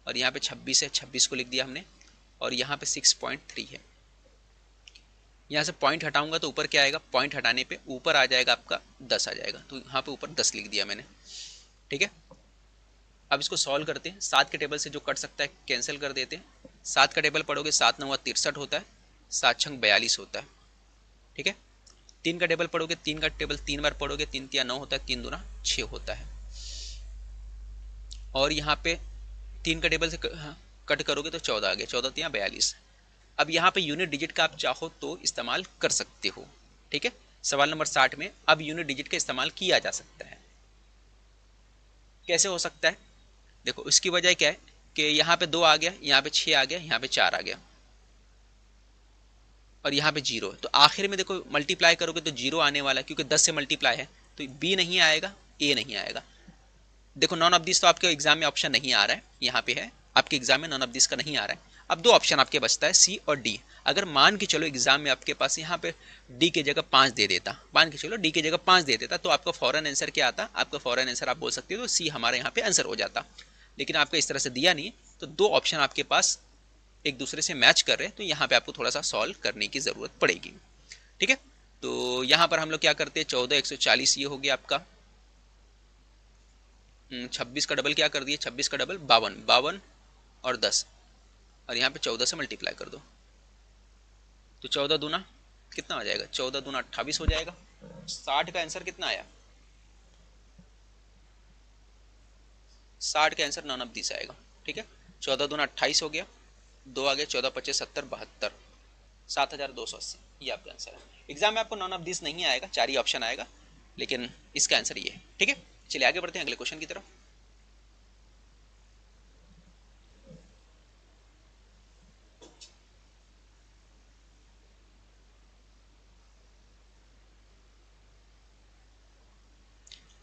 और यहाँ पे 26 है, 26 को लिख दिया हमने। और यहाँ पे 6.3 है। यहाँ से पॉइंट हटाऊंगा तो ऊपर क्या आएगा, पॉइंट हटाने पे ऊपर आ जाएगा आपका 10 आ जाएगा, तो यहाँ पे ऊपर 10 लिख दिया मैंने। ठीक है, अब इसको सॉल्व करते हैं। 7 के टेबल से जो कट सकता है कैंसिल कर देते हैं। 7 का टेबल पढ़ोगे, 7 9 63 होता है, 7 छंग 42 होता है। ठीक है, 3 का टेबल पढ़ोगे, 3 का टेबल 3 बार पढ़ोगे, 3 तिया 9 होता है, 3 दूना 6 होता है। और यहाँ पे 3 का टेबल से कट करोगे तो 14 आ गया, 14 तिया 42। अब यहाँ पे यूनिट डिजिट का आप चाहो तो इस्तेमाल कर सकते हो। ठीक है, सवाल नंबर 60 में अब यूनिट डिजिट का इस्तेमाल किया जा सकता है। कैसे हो सकता है, देखो उसकी वजह क्या है कि यहाँ पे 2 आ गया, यहाँ पे 6 आ गया, यहाँ पे 4 आ गया, और यहाँ पे 0 है। तो आखिर में देखो मल्टीप्लाई करोगे तो 0 आने वाला है, क्योंकि 10 से मल्टीप्लाई है, तो बी नहीं आएगा, ए नहीं आएगा। देखो नॉन ऑफ दिस तो आपके एग्जाम में ऑप्शन नहीं आ रहा है, यहाँ पे है आपके एग्जाम में नॉन ऑफ दिस का नहीं आ रहा है। अब 2 ऑप्शन आपके बचता है, सी और डी। अगर मान के चलो एग्जाम में आपके पास यहाँ पे डी की जगह 5 दे देता, मान के चलो डी की जगह 5 दे देता, तो आपका फॉरन आंसर क्या आता, आपका फॉरन आंसर आप बोल सकते हो तो सी हमारे यहाँ पे आंसर हो जाता। लेकिन आपका इस तरह से दिया नहीं, तो 2 ऑप्शन आपके पास एक दूसरे से मैच कर रहे हैं, तो यहाँ पे आपको थोड़ा सा सॉल्व करने की ज़रूरत पड़ेगी। ठीक है, तो यहाँ पर हम लोग क्या करते हैं, 14 140 ये हो गया आपका। 26 का डबल क्या कर दिए, 26 का डबल 52, 52 और 10, और यहाँ पे 14 से मल्टीप्लाई कर दो, तो 14 दूना कितना आ जाएगा, 14 दूना 28 हो जाएगा। 60 का आंसर कितना आया, 60 का आंसर नॉन ऑफ दिस आएगा। ठीक है, 14 दूना 28 हो गया, 2 आ गया, 14 25 70 72, 7280, ये आपका आंसर है। एग्जाम में आपको नॉन ऑफ दिस नहीं आएगा, 4 ही ऑप्शन आएगा, लेकिन इसका आंसर ये है। ठीक है, चलिए आगे बढ़ते हैं अगले क्वेश्चन की तरफ।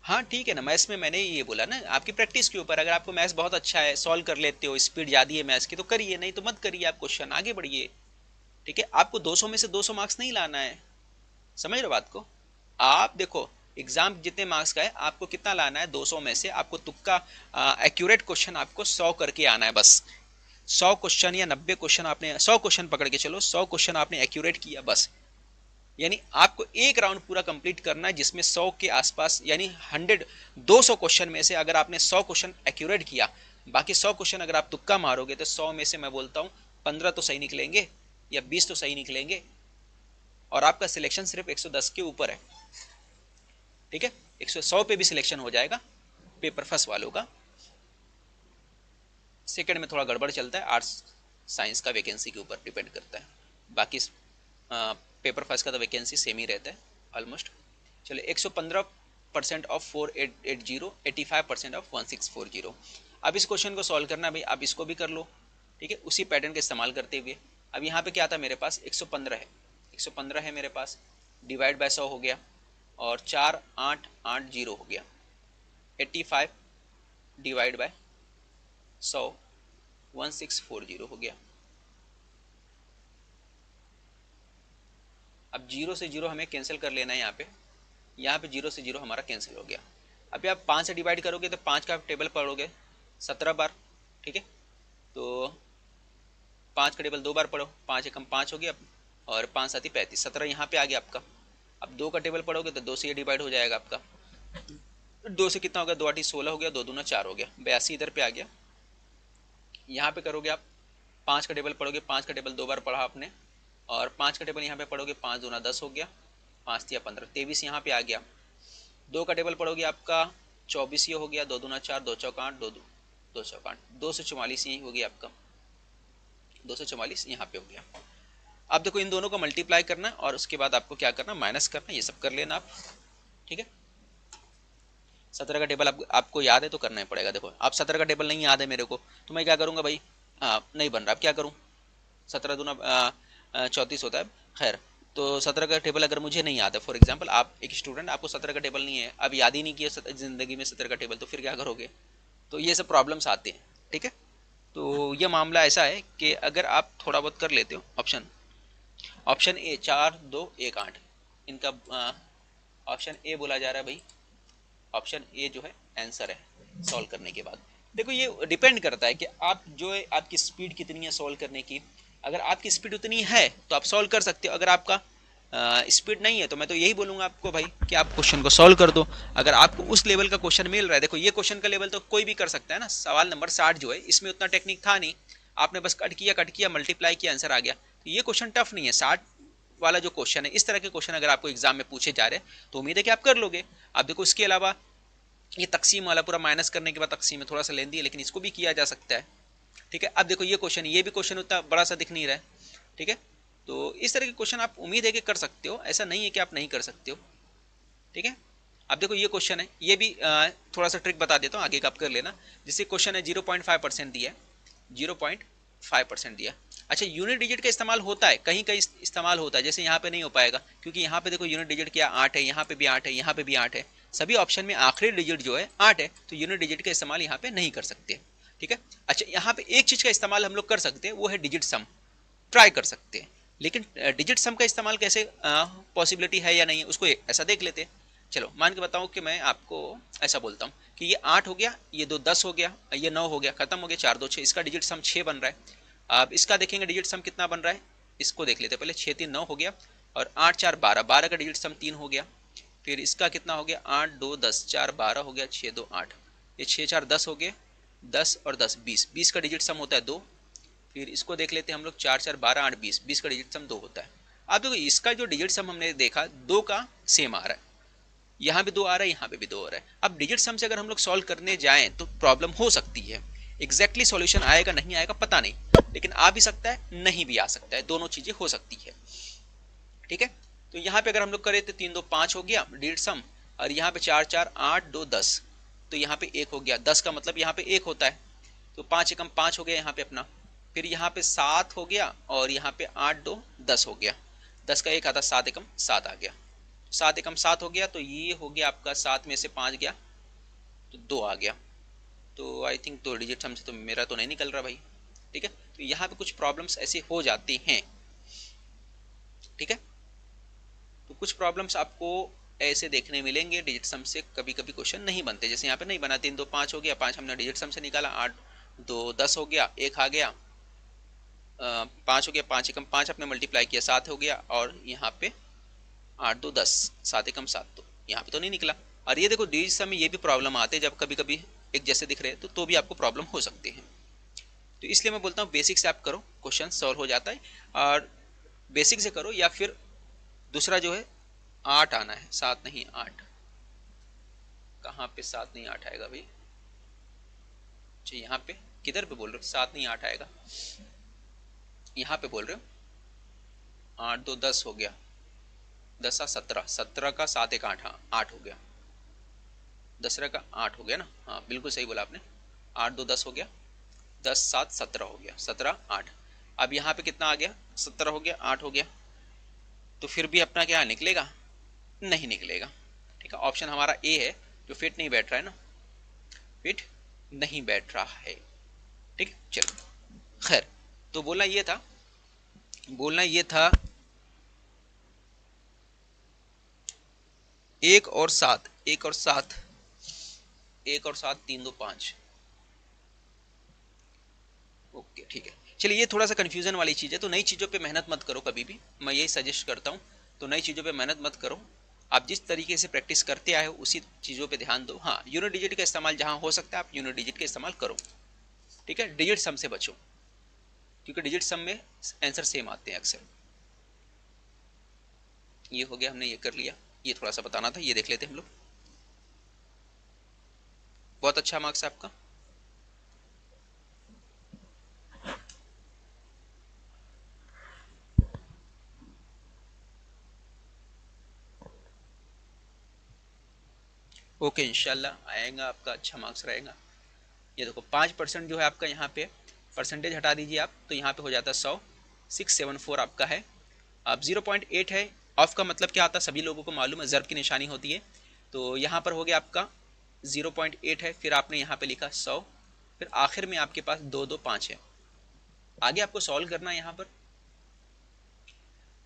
हाँ ठीक है ना, मैथ्स में मैंने ये बोला ना, आपकी प्रैक्टिस के ऊपर। अगर आपको मैथ्स बहुत अच्छा है, सॉल्व कर लेते हो, स्पीड ज़्यादा है मैथ्स की, तो करिए, नहीं तो मत करिए, आप क्वेश्चन आगे बढ़िए। ठीक है, आपको 200 में से 200 मार्क्स नहीं लाना है, समझ रहे हो बात को। आप देखो एग्जाम जितने मार्क्स का है, आपको कितना लाना है, 200 में से आपको तुक्का एक्यूरेट क्वेश्चन आपको 100 करके आना है बस। 100 क्वेश्चन या 90 क्वेश्चन आपने, 100 क्वेश्चन पकड़ के चलो, 100 क्वेश्चन आपने एक्यूरेट किया बस। यानी आपको एक राउंड पूरा कंप्लीट करना है, जिसमें 100 के आसपास, यानी 200 क्वेश्चन में से अगर आपने 100 क्वेश्चन एक्यूरेट किया, बाकी 100 क्वेश्चन अगर आप तुक्का मारोगे, तो 100 में से मैं बोलता हूँ 15 तो सही निकलेंगे या 20 तो सही निकलेंगे, और आपका सिलेक्शन सिर्फ 110 के ऊपर है। ठीक है, 100 पे भी सिलेक्शन हो जाएगा पेपर फर्स्ट वालों का। सेकंड में थोड़ा गड़बड़ चलता है, आर्ट्स साइंस का वैकेंसी के ऊपर डिपेंड करता है, बाकी पेपर फर्स्ट का तो वैकेंसी सेम ही रहता है ऑलमोस्ट। चलो 115% ऑफ 4880, 85% ऑफ 1640। अब इस क्वेश्चन को सॉल्व करना भाई, आप इसको भी कर लो। ठीक है, उसी पैटर्न का इस्तेमाल करते हुए। अब यहाँ पे क्या था मेरे पास, 115 है, 115 है मेरे पास, डिवाइड बाय 100 हो गया, और 4880 हो गया, 85 डिवाइड बाय 100 1640 हो गया। अब 0 से 0 हमें कैंसिल कर लेना है, यहाँ पे 0 से 0 हमारा कैंसिल हो गया। अभी आप 5 से डिवाइड करोगे तो 5 का टेबल पढ़ोगे 17 बार। ठीक है, तो 5 का टेबल 2 बार पढ़ो, 5 एकम 5 हो गया, और 5 7 35, 17 यहाँ पे आ गया आपका। अब 2 का टेबल पढ़ोगे तो 2 से ये डिवाइड हो जाएगा आपका, 2 से कितना हो गया, 2 8 16 हो गया, 2 दूना 4 हो गया, 82 इधर पे आ गया। यहाँ पे करोगे आप 5 का टेबल पढ़ोगे, 5 का टेबल 2 बार पढ़ा आपने, और 5 का टेबल यहाँ पे पढ़ोगे, 5 दूना 10 हो गया, 5 तिया 15, 23 यहाँ पे आ गया। 2 का टेबल पढ़ोगे आपका 24 ये हो गया, 2 दूना 4, 2 चौक 8, 2 चौक 8, 244 यही हो गया आपका, 244 यहाँ पे हो गया। अब देखो इन दोनों को मल्टीप्लाई करना है, और उसके बाद आपको क्या करना, माइनस करना, ये सब कर लेना आप। ठीक है, 17 का टेबल आपको याद है तो करना ही पड़ेगा। देखो आप 17 का टेबल नहीं याद है मेरे को, तो मैं क्या करूँगा भाई, नहीं बन रहा, अब क्या करूँ, 17 दूना 34 होता है, खैर तो 17 का टेबल अगर मुझे नहीं आता, फॉर एग्जांपल आप एक स्टूडेंट, आपको 17 का टेबल नहीं है, अब याद ही नहीं किया ज़िंदगी में 17 का टेबल, तो फिर क्या करोगे? तो ये सब प्रॉब्लम्स आते हैं, ठीक है। तो ये मामला ऐसा है कि अगर आप थोड़ा बहुत कर लेते हो, ऑप्शन ए 4 2 1 8, इनका ऑप्शन ए बोला जा रहा है भाई, ऑप्शन ए जो है आंसर है सॉल्व करने के बाद। देखो ये डिपेंड करता है कि आप जो है आपकी स्पीड कितनी है सॉल्व करने की। अगर आपकी स्पीड उतनी है तो आप सॉल्व कर सकते हो, अगर आपका स्पीड नहीं है तो मैं तो यही बोलूँगा आपको भाई कि आप क्वेश्चन को सॉल्व कर दो। अगर आपको उस लेवल का क्वेश्चन मिल रहा है, देखो ये क्वेश्चन का लेवल तो कोई भी कर सकता है ना। सवाल नंबर 60 जो है इसमें उतना टेक्निक था नहीं, आपने बस कट किया मल्टीप्लाई किया आंसर आ गया। तो ये क्वेश्चन टफ नहीं है। 60 वाला जो क्वेश्चन है, इस तरह के क्वेश्चन अगर आपको एग्जाम में पूछे जा रहे हैं तो उम्मीद है कि आप कर लोगे। आप देखो इसके अलावा ये तकसीम वाला पूरा माइनस करने के बाद तकसीम है, थोड़ा सा लेंदी है लेकिन इसको भी किया जा सकता है, ठीक है। अब देखो ये क्वेश्चन, ये भी क्वेश्चन उतना बड़ा सा दिख नहीं रहा है, ठीक है। तो इस तरह के क्वेश्चन आप उम्मीद है कि कर सकते हो, ऐसा नहीं है कि आप नहीं कर सकते हो, ठीक है। अब देखो ये क्वेश्चन है, ये भी थोड़ा सा ट्रिक बता देता हूँ, आगे का आप कर लेना। जिससे क्वेश्चन है 0.5% दिया है, 0.5% दिया। अच्छा यूनिट डिजिट का इस्तेमाल होता है, कहीं कहीं इस्तेमाल होता है, जैसे यहाँ पे नहीं हो पाएगा क्योंकि यहाँ पे देखो यूनिट डिजिट क्या 8 है, यहाँ पे भी 8 है, यहाँ पे भी 8 है, सभी ऑप्शन में आखिरी डिजिट जो है 8 है, तो यूनिट डिजिट का इस्तेमाल यहाँ पे नहीं कर सकते, ठीक है। अच्छा यहाँ पे एक चीज़ का इस्तेमाल हम लोग कर सकते हैं, वो है डिजिट सम, ट्राई कर सकते हैं। लेकिन डिजिट सम का इस्तेमाल कैसे पॉसिबिलिटी है या नहीं है उसको ऐसा देख लेते हैं। चलो मान के बताऊँ कि मैं आपको ऐसा बोलता हूँ कि ये 8 हो गया, ये 2 10 हो गया, ये 9 हो गया, खत्म हो गया, 4 2 6, इसका डिजिट सम 6 बन रहा है। अब इसका देखेंगे डिजिट सम कितना बन रहा है, इसको देख लेते हैं पहले। 6 3 9 हो गया और 8 4 12, 12 का डिजिट सम 3 हो गया। फिर इसका कितना हो गया, 8 2 10, 4 12 हो गया, 6 2 8, ये 6 4 10 हो गए, 10 और 10 20, 20 का डिजिट सम होता है 2। फिर इसको देख लेते हैं हम लोग, 4 4 12 8 20, 20 का डिजिट सम 2 होता है। अब देखो इसका जो डिजिट सम हमने देखा 2 का सेम आ रहा है, यहाँ पे 2 आ रहा है, यहाँ पे भी 2 आ रहा है। अब डिजिट सम से अगर हम लोग सॉल्व करने जाएं तो प्रॉब्लम हो सकती है, एग्जैक्टली सॉल्यूशन आएगा नहीं आएगा पता नहीं, लेकिन आ भी सकता है नहीं भी आ सकता है, दोनों चीजें हो सकती है, ठीक है। तो यहाँ पे अगर हम लोग करें तो 3 2 5 हो गया डिजिट सम, और यहाँ पे 4 4 8 2 10, तो यहाँ पे 1 हो गया, 10 का मतलब यहाँ पे 1 होता है, तो 5 एकम 5 हो गया यहाँ पे अपना। फिर यहाँ पे 7 हो गया और यहाँ पे 8 2 10 हो गया, 10 का 1 आता, 7 एकम 7 आ गया, 7 एकम 7 हो गया, तो ये हो गया आपका 7 में से 5 गया तो 2 आ गया। तो आई थिंक 2 डिजिट सम से तो मेरा तो नहीं निकल रहा भाई, ठीक है। तो यहाँ पे कुछ प्रॉब्लम्स ऐसे हो जाते हैं, ठीक है। तो कुछ प्रॉब्लम्स आपको ऐसे देखने मिलेंगे, डिजिट सम से कभी कभी क्वेश्चन नहीं बनते, जैसे यहाँ पे नहीं बना। 3 2 5 हो गया, 5 हमने डिजिट सम से निकाला, 8 2 10 हो गया, 1 आ गया, 5 हो गया, 5 एकम 5 आपने मल्टीप्लाई किया, 7 हो गया, और यहाँ पे 8 2 10, 7 एकम 7, तो यहाँ पे तो नहीं निकला। और ये देखो डिजिट सम में ये भी प्रॉब्लम आते हैं, जब कभी कभी एक जैसे दिख रहे हैं तो भी आपको प्रॉब्लम हो सकते हैं। तो इसलिए मैं बोलता हूँ बेसिक से आप करो, क्वेश्चन सॉल्व हो जाता है। और बेसिक से करो, या फिर दूसरा जो है 8 आना है, 7 नहीं 8, कहाँ पे 7 नहीं 8 आएगा भाई, अच्छा यहाँ पे किधर पे बोल रहे हो 7 नहीं 8 आएगा, यहाँ पे बोल रहे हो 8 2 10 हो गया, 10 17, 17 का 7 1 8, हाँ 8 हो गया, 10 का 8 हो गया ना, हाँ बिल्कुल सही बोला आपने, 8 2 10 हो गया, 10 7 17 हो गया, 17 8। अब यहाँ पे कितना आ गया, 17 हो गया, 8 हो गया, तो फिर भी अपना क्या निकलेगा, नहीं निकलेगा, ठीक है। ऑप्शन हमारा ए है जो फिट नहीं बैठ रहा है ना, फिट नहीं बैठ रहा है, ठीक है। चलो खैर, तो बोलना ये था 1 और 7, 1 और 7, 1 और 7 3 2 5, ओके ठीक है। चलिए ये थोड़ा सा कन्फ्यूजन वाली चीज़ है, तो नई चीज़ों पे मेहनत मत करो कभी भी, मैं यही सजेस्ट करता हूँ। तो नई चीज़ों पे मेहनत मत करो, आप जिस तरीके से प्रैक्टिस करते आए हो उसी चीज़ों पे ध्यान दो। हाँ यूनिट डिजिट का इस्तेमाल जहाँ हो सकता है आप यूनिट डिजिट का इस्तेमाल करो, ठीक है। डिजिट सम से बचो, क्योंकि डिजिट सम में आंसर सेम आते हैं अक्सर। ये हो गया, हमने ये कर लिया, ये थोड़ा सा बताना था, ये देख लेते हैं हम लोग। बहुत अच्छा मार्क्स है आपका। ओके इंशाल्लाह आएगा आपका, अच्छा मार्क्स रहेगा। ये देखो 5% जो है आपका, यहाँ पे परसेंटेज हटा दीजिए आप, तो यहाँ पे हो जाता है 100, 674 आपका है अब 0.8 है, ऑफ का मतलब क्या आता है सभी लोगों को मालूम है, ज़र्ब की निशानी होती है। तो यहाँ पर हो गया आपका 0.8 है, फिर आपने यहाँ पे लिखा 100, फिर आखिर में आपके पास 2 2 5 है। आगे आपको सॉल्व करना है। यहाँ पर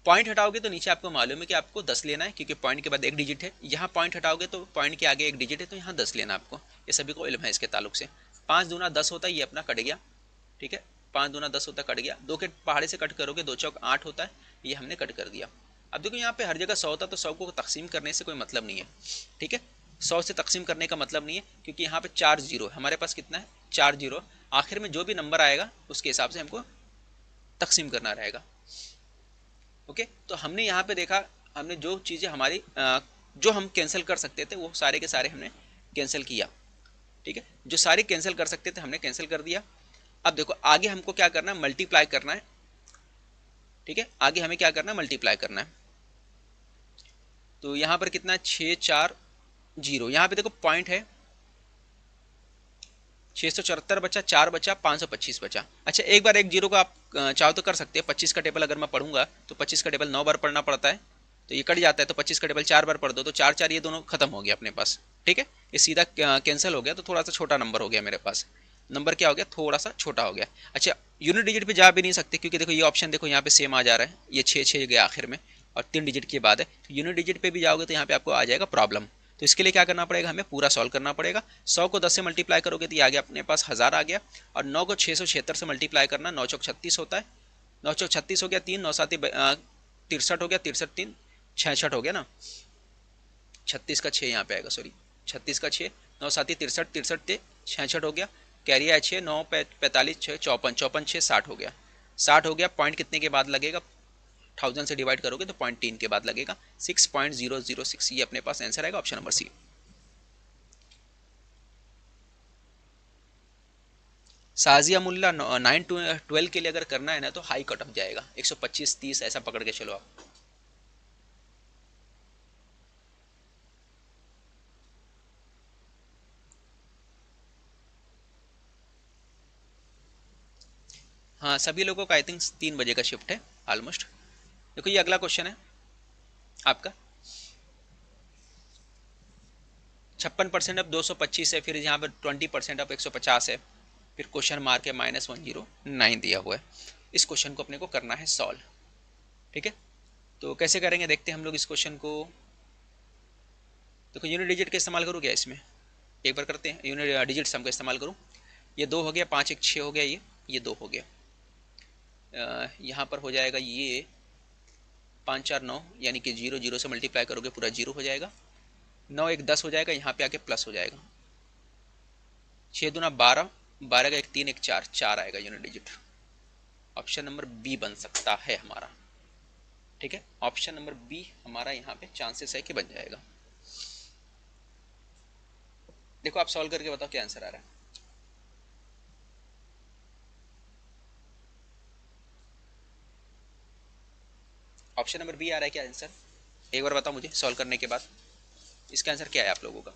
पॉइंट हटाओगे तो नीचे आपको मालूम है कि आपको 10 लेना है, क्योंकि पॉइंट के बाद एक डिजिट है। यहाँ पॉइंट हटाओगे तो पॉइंट के आगे एक डिजिट है, तो यहाँ 10 लेना आपको। ये सभी को इल्म है इसके ताल्लुक से। 5 दूना 10 होता है, ये अपना कट गया, ठीक है। 5 दूना 10 होता है, कट गया। 2 के पहाड़े से कट करोगे 2 चौक 8 होता है, ये हमने कट कर दिया। अब देखो यहाँ पे हर जगह 100 होता है, तो 100 को तकसीम करने से कोई मतलब नहीं है, ठीक है। 100 से तकसीम करने का मतलब नहीं है, क्योंकि यहाँ पे 4 जीरो हमारे पास कितना है, 4 जीरो। आखिर में जो भी नंबर आएगा उसके हिसाब से हमको तकसीम करना रहेगा। ओके, तो हमने यहाँ पे देखा, हमने जो चीज़ें हमारी जो हम कैंसिल कर सकते थे वो सारे के सारे हमने कैंसिल किया, ठीक है। जो सारे कैंसिल कर सकते थे हमने कैंसिल कर दिया। अब देखो आगे हमको क्या करना है, मल्टीप्लाई करना है, ठीक है। आगे हमें क्या करना है, मल्टीप्लाई करना है। तो यहाँ पर कितना है, 6 4 0। यहाँ पे देखो पॉइंट है, 674 बचा, 4 बचा, 525 बचा। अच्छा, एक बार एक जीरो को आप चाहो तो कर सकते हैं। 25 का टेबल अगर मैं पढ़ूंगा तो 25 का टेबल 9 बार पढ़ना पड़ता है, तो ये कट जाता है। तो 25 का टेबल 4 बार पढ़ दो तो 4 4 ये दोनों खत्म हो गया अपने पास, ठीक है। ये सीधा कैंसिल हो गया, तो थोड़ा सा छोटा नंबर हो गया मेरे पास। नंबर क्या हो गया, थोड़ा सा छोटा हो गया। अच्छा, यूनिट डिजिट पे जा भी नहीं सकते, क्योंकि देखो ये ऑप्शन देखो यहाँ पे सेम आ जा रहा है, ये 6 गया आखिर में और 3 डिजिट के बाद है। तो यूनिट डिजिट पे भी जाओगे तो यहाँ पे आपको आ जाएगा प्रॉब्लम। तो इसके लिए क्या करना पड़ेगा, हमें पूरा सॉल्व करना पड़ेगा। 100 को 10 से मल्टीप्लाई करोगे तो ये आ गया अपने पास 1000 आ गया, और 9 को 676 से मल्टीप्लाई करना, 9 चौक 36 होता है, 9 चौक 36 हो गया, 3 9 7 63 हो गया, 63 3 66 हो गया ना, 36 का 6 यहाँ पे आएगा, सॉरी 36 का 6, 9 7 63 63 66 हो गया, कैरी है 6 9 45 6 54 54 6 60 हो गया, 60 हो गया। पॉइंट कितने के बाद लगेगा, 1000 से डिवाइड करोगे तो 0.3 के बाद लगेगा, 6.006। ये अपने पास आंसर आएगा, option number C. Sajiya Mulla 9 to 12 के लिए अगर करना है ना तो हाई कट ऑफ जाएगा, 125 30 ऐसा पकड़ के चलो आप। हाँ, सभी लोगों का आई थिंक 3 बजे का शिफ्ट है ऑलमोस्ट। देखो ये अगला क्वेश्चन है आपका, 56% अब 225 है, फिर यहाँ पर 20% अब 150 है, फिर क्वेश्चन मार्क है -109 दिया हुआ है। इस क्वेश्चन को अपने को करना है सॉल्व, ठीक है। तो कैसे करेंगे देखते हैं हम लोग इस क्वेश्चन को। देखो यूनिट डिजिट का इस्तेमाल करूँ क्या इसमें, एक बार करते हैं। यूनिट डिजिट सम का इस्तेमाल करूँ, ये 2 हो गया, 5 1 6 हो गया, ये 2 हो गया। यहाँ पर हो जाएगा ये 5 4 9, यानी कि 0 0 से मल्टीप्लाई करोगे पूरा 0 हो जाएगा। 9 1 10 हो जाएगा, यहाँ पे आके प्लस हो जाएगा। 6 दूना 12, 12 का 1 3 1 4 4 आएगा unit digit. Option number B बन सकता है हमारा, ठीक है। ऑप्शन नंबर बी हमारा यहाँ पे चांसेस है कि बन जाएगा। देखो आप सॉल्व करके बताओ क्या आंसर आ रहा है। ऑप्शन नंबर बी आ रहा है क्या आंसर, एक बार बताओ मुझे सॉल्व करने के बाद इसका आंसर क्या है आप लोगों का।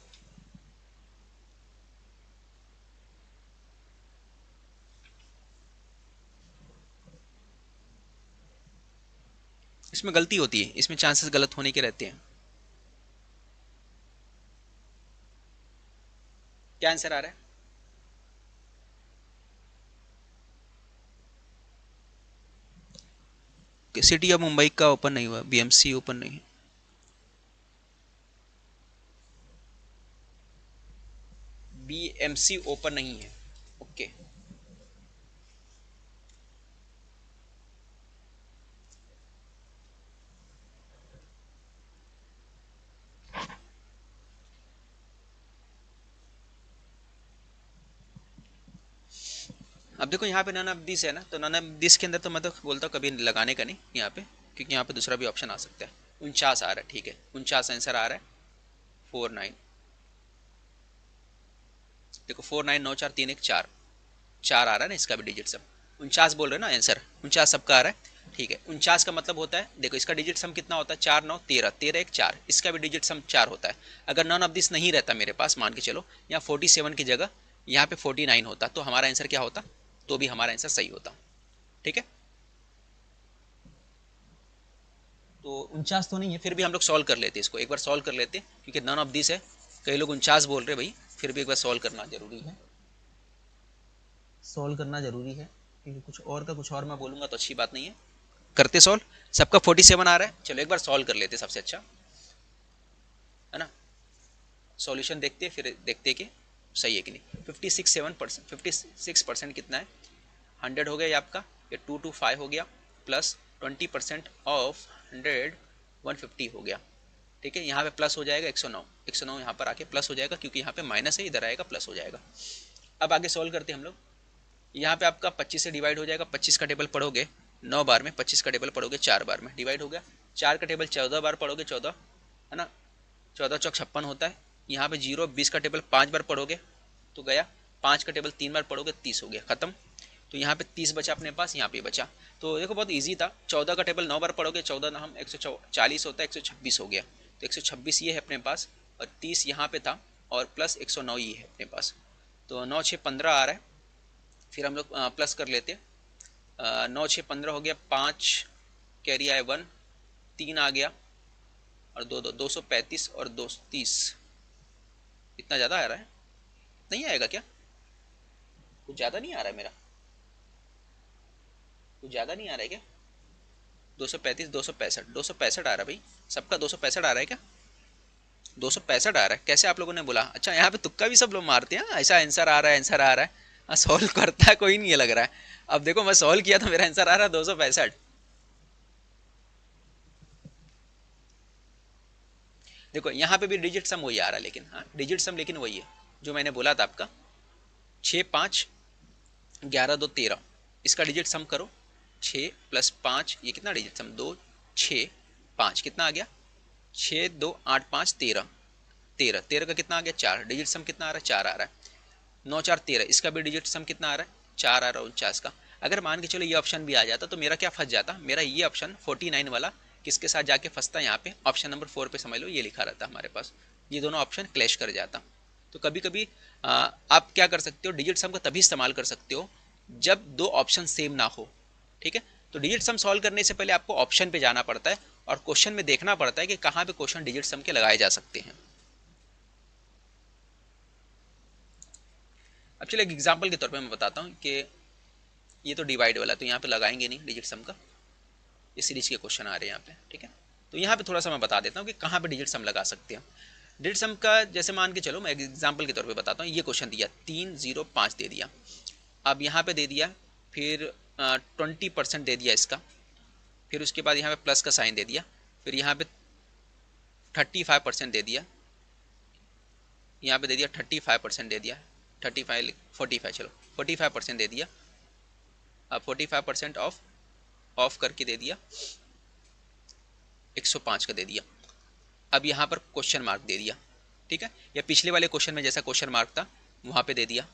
इसमें गलती होती है, इसमें चांसेस गलत होने के रहते हैं। क्या आंसर आ रहा है, सिटी ऑफ मुंबई का ओपन नहीं हुआ, बीएमसी ओपन नहीं है। बीएमसी ओपन नहीं है, ओके। अब देखो यहाँ पे नन ऑफ दिस है ना, तो नन ऑफ दिस के अंदर तो मैं तो बोलता हूँ कभी लगाने का नहीं यहाँ पे, क्योंकि यहाँ पे दूसरा भी ऑप्शन आ सकता है। 49 आ रहा है, ठीक है, 49 आंसर आ रहा है। 49 देखो 4 9 9 4 3 1 4 4 आ रहा है ना, इसका भी डिजिट सम 49 बोल रहे हैं ना आंसर, 49 सबका आ रहा है, ठीक है। 49 का मतलब होता है, देखो इसका डिजिट सम कितना होता है, 4 9 13 13 1 4, इसका भी डिजिट सम 4 होता है। अगर नन ऑफ दिस नहीं रहता मेरे पास, मान के चलो यहाँ 47 की जगह यहाँ पे 49 होता, तो हमारा आंसर क्या होता, तो भी हमारा आंसर सही होता, ठीक है। तो 49 तो नहीं है, फिर भी हम लोग सॉल्व कर लेते इसको, एक बार सॉल्व कर लेते क्योंकि नन ऑफ दिस है। कई लोग 49 बोल रहे भाई, फिर भी एक बार सॉल्व करना जरूरी है, सॉल्व करना जरूरी है, क्योंकि कुछ और का कुछ और मैं बोलूँगा तो अच्छी बात नहीं है। करते सॉल्व, सबका 47 आ रहा है, चलो एक बार सॉल्व कर लेते सबसे अच्छा है ना। सॉल्यूशन देखते फिर देखते कि सही है कि नहीं। 56% कितना है, 100 हो गया ये आपका, ये 225 हो गया, प्लस 20% ऑफ 100 150 हो गया। ठीक है, यहाँ पे प्लस हो जाएगा 109, 109 यहाँ पर आके प्लस हो जाएगा, क्योंकि यहाँ पे माइनस है, इधर आएगा प्लस हो जाएगा। अब आगे सॉल्व करते हैं हम लोग। यहाँ पे आपका 25 से डिवाइड हो जाएगा, 25 का टेबल पढ़ोगे 9 बार में, 25 का टेबल पढ़ोगे 4 बार में, डिवाइड हो गया। 4 का टेबल 14 बार पढ़ोगे, 14 है ना, 14 चौक 56 होता है। यहाँ पे 0 20 का टेबल 5 बार पढ़ोगे तो गया, 5 का टेबल 3 बार पढ़ोगे 30 हो गया, खत्म। तो यहाँ पे 30 बचा अपने पास, यहाँ पे बचा। तो देखो बहुत इजी था, 14 का टेबल 9 बार पढ़ोगे, 14 ना हम 140 होता है, 126 हो गया। तो 126 ये है अपने पास, और 30 यहाँ पे था, और प्लस 109 ये है अपने पास। तो 9 6 15 आ रहा है, फिर हम लोग प्लस कर लेते हैं। 9 6 15 हो गया, 5 कैरी आए 1, 3 आ गया, और 2 2 235 और 230। इतना ज़्यादा आ रहा है, नहीं आएगा क्या? कुछ ज़्यादा नहीं आ रहा है मेरा, कुछ ज़्यादा नहीं आ रहा है क्या? 235 265 265 आ रहा है भाई, सबका 265 आ रहा है क्या? 265 आ रहा है, कैसे आप लोगों ने बोला? अच्छा, यहाँ पे तुक्का भी सब लोग मारते हैं, ऐसा आंसर आ रहा है, आंसर आ रहा है। हाँ, सॉल्व करता है कोई नहीं, ये लग रहा है। अब देखो मैं सॉल्व किया तो मेरा आंसर आ रहा है 265। देखो यहाँ पे भी डिजिट सम वही आ रहा है, लेकिन हाँ डिजिट सम लेकिन वही है जो मैंने बोला था आपका, 6 5 11 2 13, इसका डिजिट सम करो। 6 प्लस 5, ये कितना डिजिट सम, 2 6 5 कितना आ गया, 6 2 8 5 13, 13 13 का कितना आ गया 4, डिजिट सम कितना आ रहा है 4 आ रहा है। 9 4 13, इसका भी डिजिट सम कितना आ रहा है 4 आ रहा है 49 का। अगर मान के चलो ये ऑप्शन भी आ जाता तो मेरा क्या फंस जाता, मेरा ये ऑप्शन 49 वाला किसके साथ जाके फंसता, यहाँ पे ऑप्शन नंबर 4 पे समझ लो ये लिखा रहता हमारे पास, ये दोनों ऑप्शन क्लैश कर जाता। तो कभी कभी आप क्या कर सकते हो, डिजिट सम का तभी इस्तेमाल कर सकते हो जब दो ऑप्शन सेम ना हो। ठीक है, तो डिजिट सम सॉल्व करने से पहले आपको ऑप्शन पे जाना पड़ता है और क्वेश्चन में देखना पड़ता है कि कहाँ पे क्वेश्चन डिजिट सम के लगाए जा सकते हैं। अब चलिए एक एग्जाम्पल के तौर पे मैं बताता हूँ कि ये तो डिवाइड वाला, तो यहाँ पे लगाएंगे नहीं डिजिट सम का, ये सीरीज के क्वेश्चन आ रहे हैं यहाँ पे। ठीक है, तो यहाँ पे थोड़ा सा मैं बता देता हूँ कि कहाँ पे डिजिट सम लगा सकते हैं। डिजिट सम का जैसे मान के चलो, मैं एग्जाम्पल के तौर पे बताता हूँ। ये क्वेश्चन दिया 3 0 5 दे दिया, अब यहाँ पे दे दिया, फिर 20% दे दिया इसका, फिर उसके बाद यहाँ पे प्लस का साइन दे दिया, फिर यहाँ पे 35% दे दिया, यहाँ पे दे दिया 35% दे दिया, 35 45 चलो 45% दे दिया, अब 45% ऑफ करके दे दिया, 105 का दे दिया। अब यहाँ पर क्वेश्चन मार्क दे दिया। ठीक है, या पिछले वाले क्वेश्चन में जैसा क्वेश्चन मार्क था वहाँ पे दे दिया।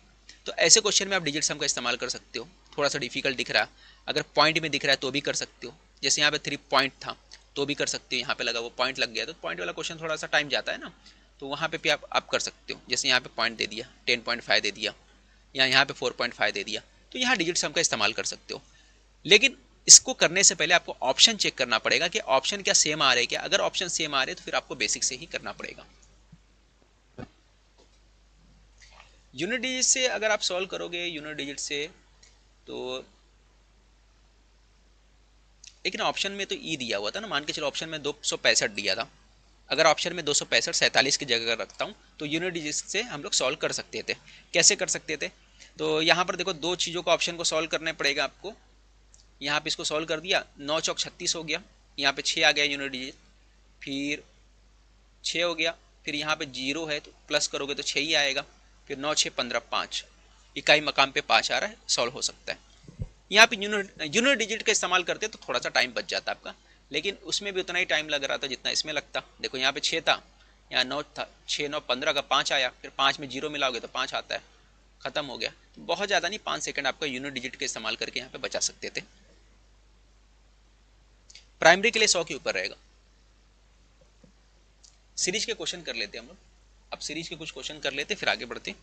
तो ऐसे क्वेश्चन में आप डिजिट सम का इस्तेमाल कर सकते हो। थोड़ा सा डिफिकल्ट दिख रहा है, अगर पॉइंट में दिख रहा है तो भी कर सकते हो, जैसे यहाँ पे 3 पॉइंट था तो भी कर सकते हो, यहाँ पे लगा वो पॉइंट लग गया तो पॉइंट वाला क्वेश्चन थोड़ा सा टाइम जाता है ना, तो वहाँ पे भी आप कर सकते हो। जैसे यहाँ पे पॉइंट दे दिया 10.5 दे दिया, या यहाँ पे 4.5 दे दिया, तो यहाँ डिजिट सम का इस्तेमाल कर सकते हो। लेकिन इसको करने से पहले आपको ऑप्शन चेक करना पड़ेगा कि ऑप्शन क्या सेम आ रहे हैं क्या। अगर ऑप्शन सेम आ रहे हैं तो फिर आपको बेसिक से ही करना पड़ेगा। यूनिट डिजिट से अगर आप सॉल्व करोगे यूनिट डिजिट से, तो लेकिन ऑप्शन में तो ई दिया हुआ था ना, मान के चलो ऑप्शन में 265 दिया था, अगर ऑप्शन में 265 47 की जगह रखता हूँ तो यूनिट डिजिट से हम लोग सॉल्व कर सकते थे। कैसे कर सकते थे, तो यहाँ पर देखो दो चीज़ों का ऑप्शन को सॉल्व करना पड़ेगा आपको। यहाँ पे इसको सॉल्व कर दिया, 9 चौक 36 हो गया, यहाँ पे 6 आ गया यूनिट डिजिट, फिर 6 हो गया, फिर यहाँ पे 0 है तो प्लस करोगे तो 6 ही आएगा, फिर 9 6 15 5, इकाई मकाम पे 5 आ रहा है, सॉल्व हो सकता है। यहाँ पे यूनिट डिजिट का इस्तेमाल करते तो थोड़ा सा टाइम बच जाता आपका, लेकिन उसमें भी उतना ही टाइम लग रहा था जितना इसमें लगता। देखो यहाँ पे 6 था, यहाँ 9 था, 6 9 15 का 5 आया, फिर 5 में 0 मिलाओगे तो 5 आता है, खत्म हो गया। तो बहुत ज़्यादा नहीं, 5 सेकंड आपका यूनिट डिजिट का इस्तेमाल करके यहाँ पे बचा सकते थे। प्राइमरी के लिए 100 के ऊपर रहेगा। सीरीज के क्वेश्चन कर लेते हैं हम लोग, अब सीरीज के कुछ क्वेश्चन कर लेते फिर आगे बढ़ते।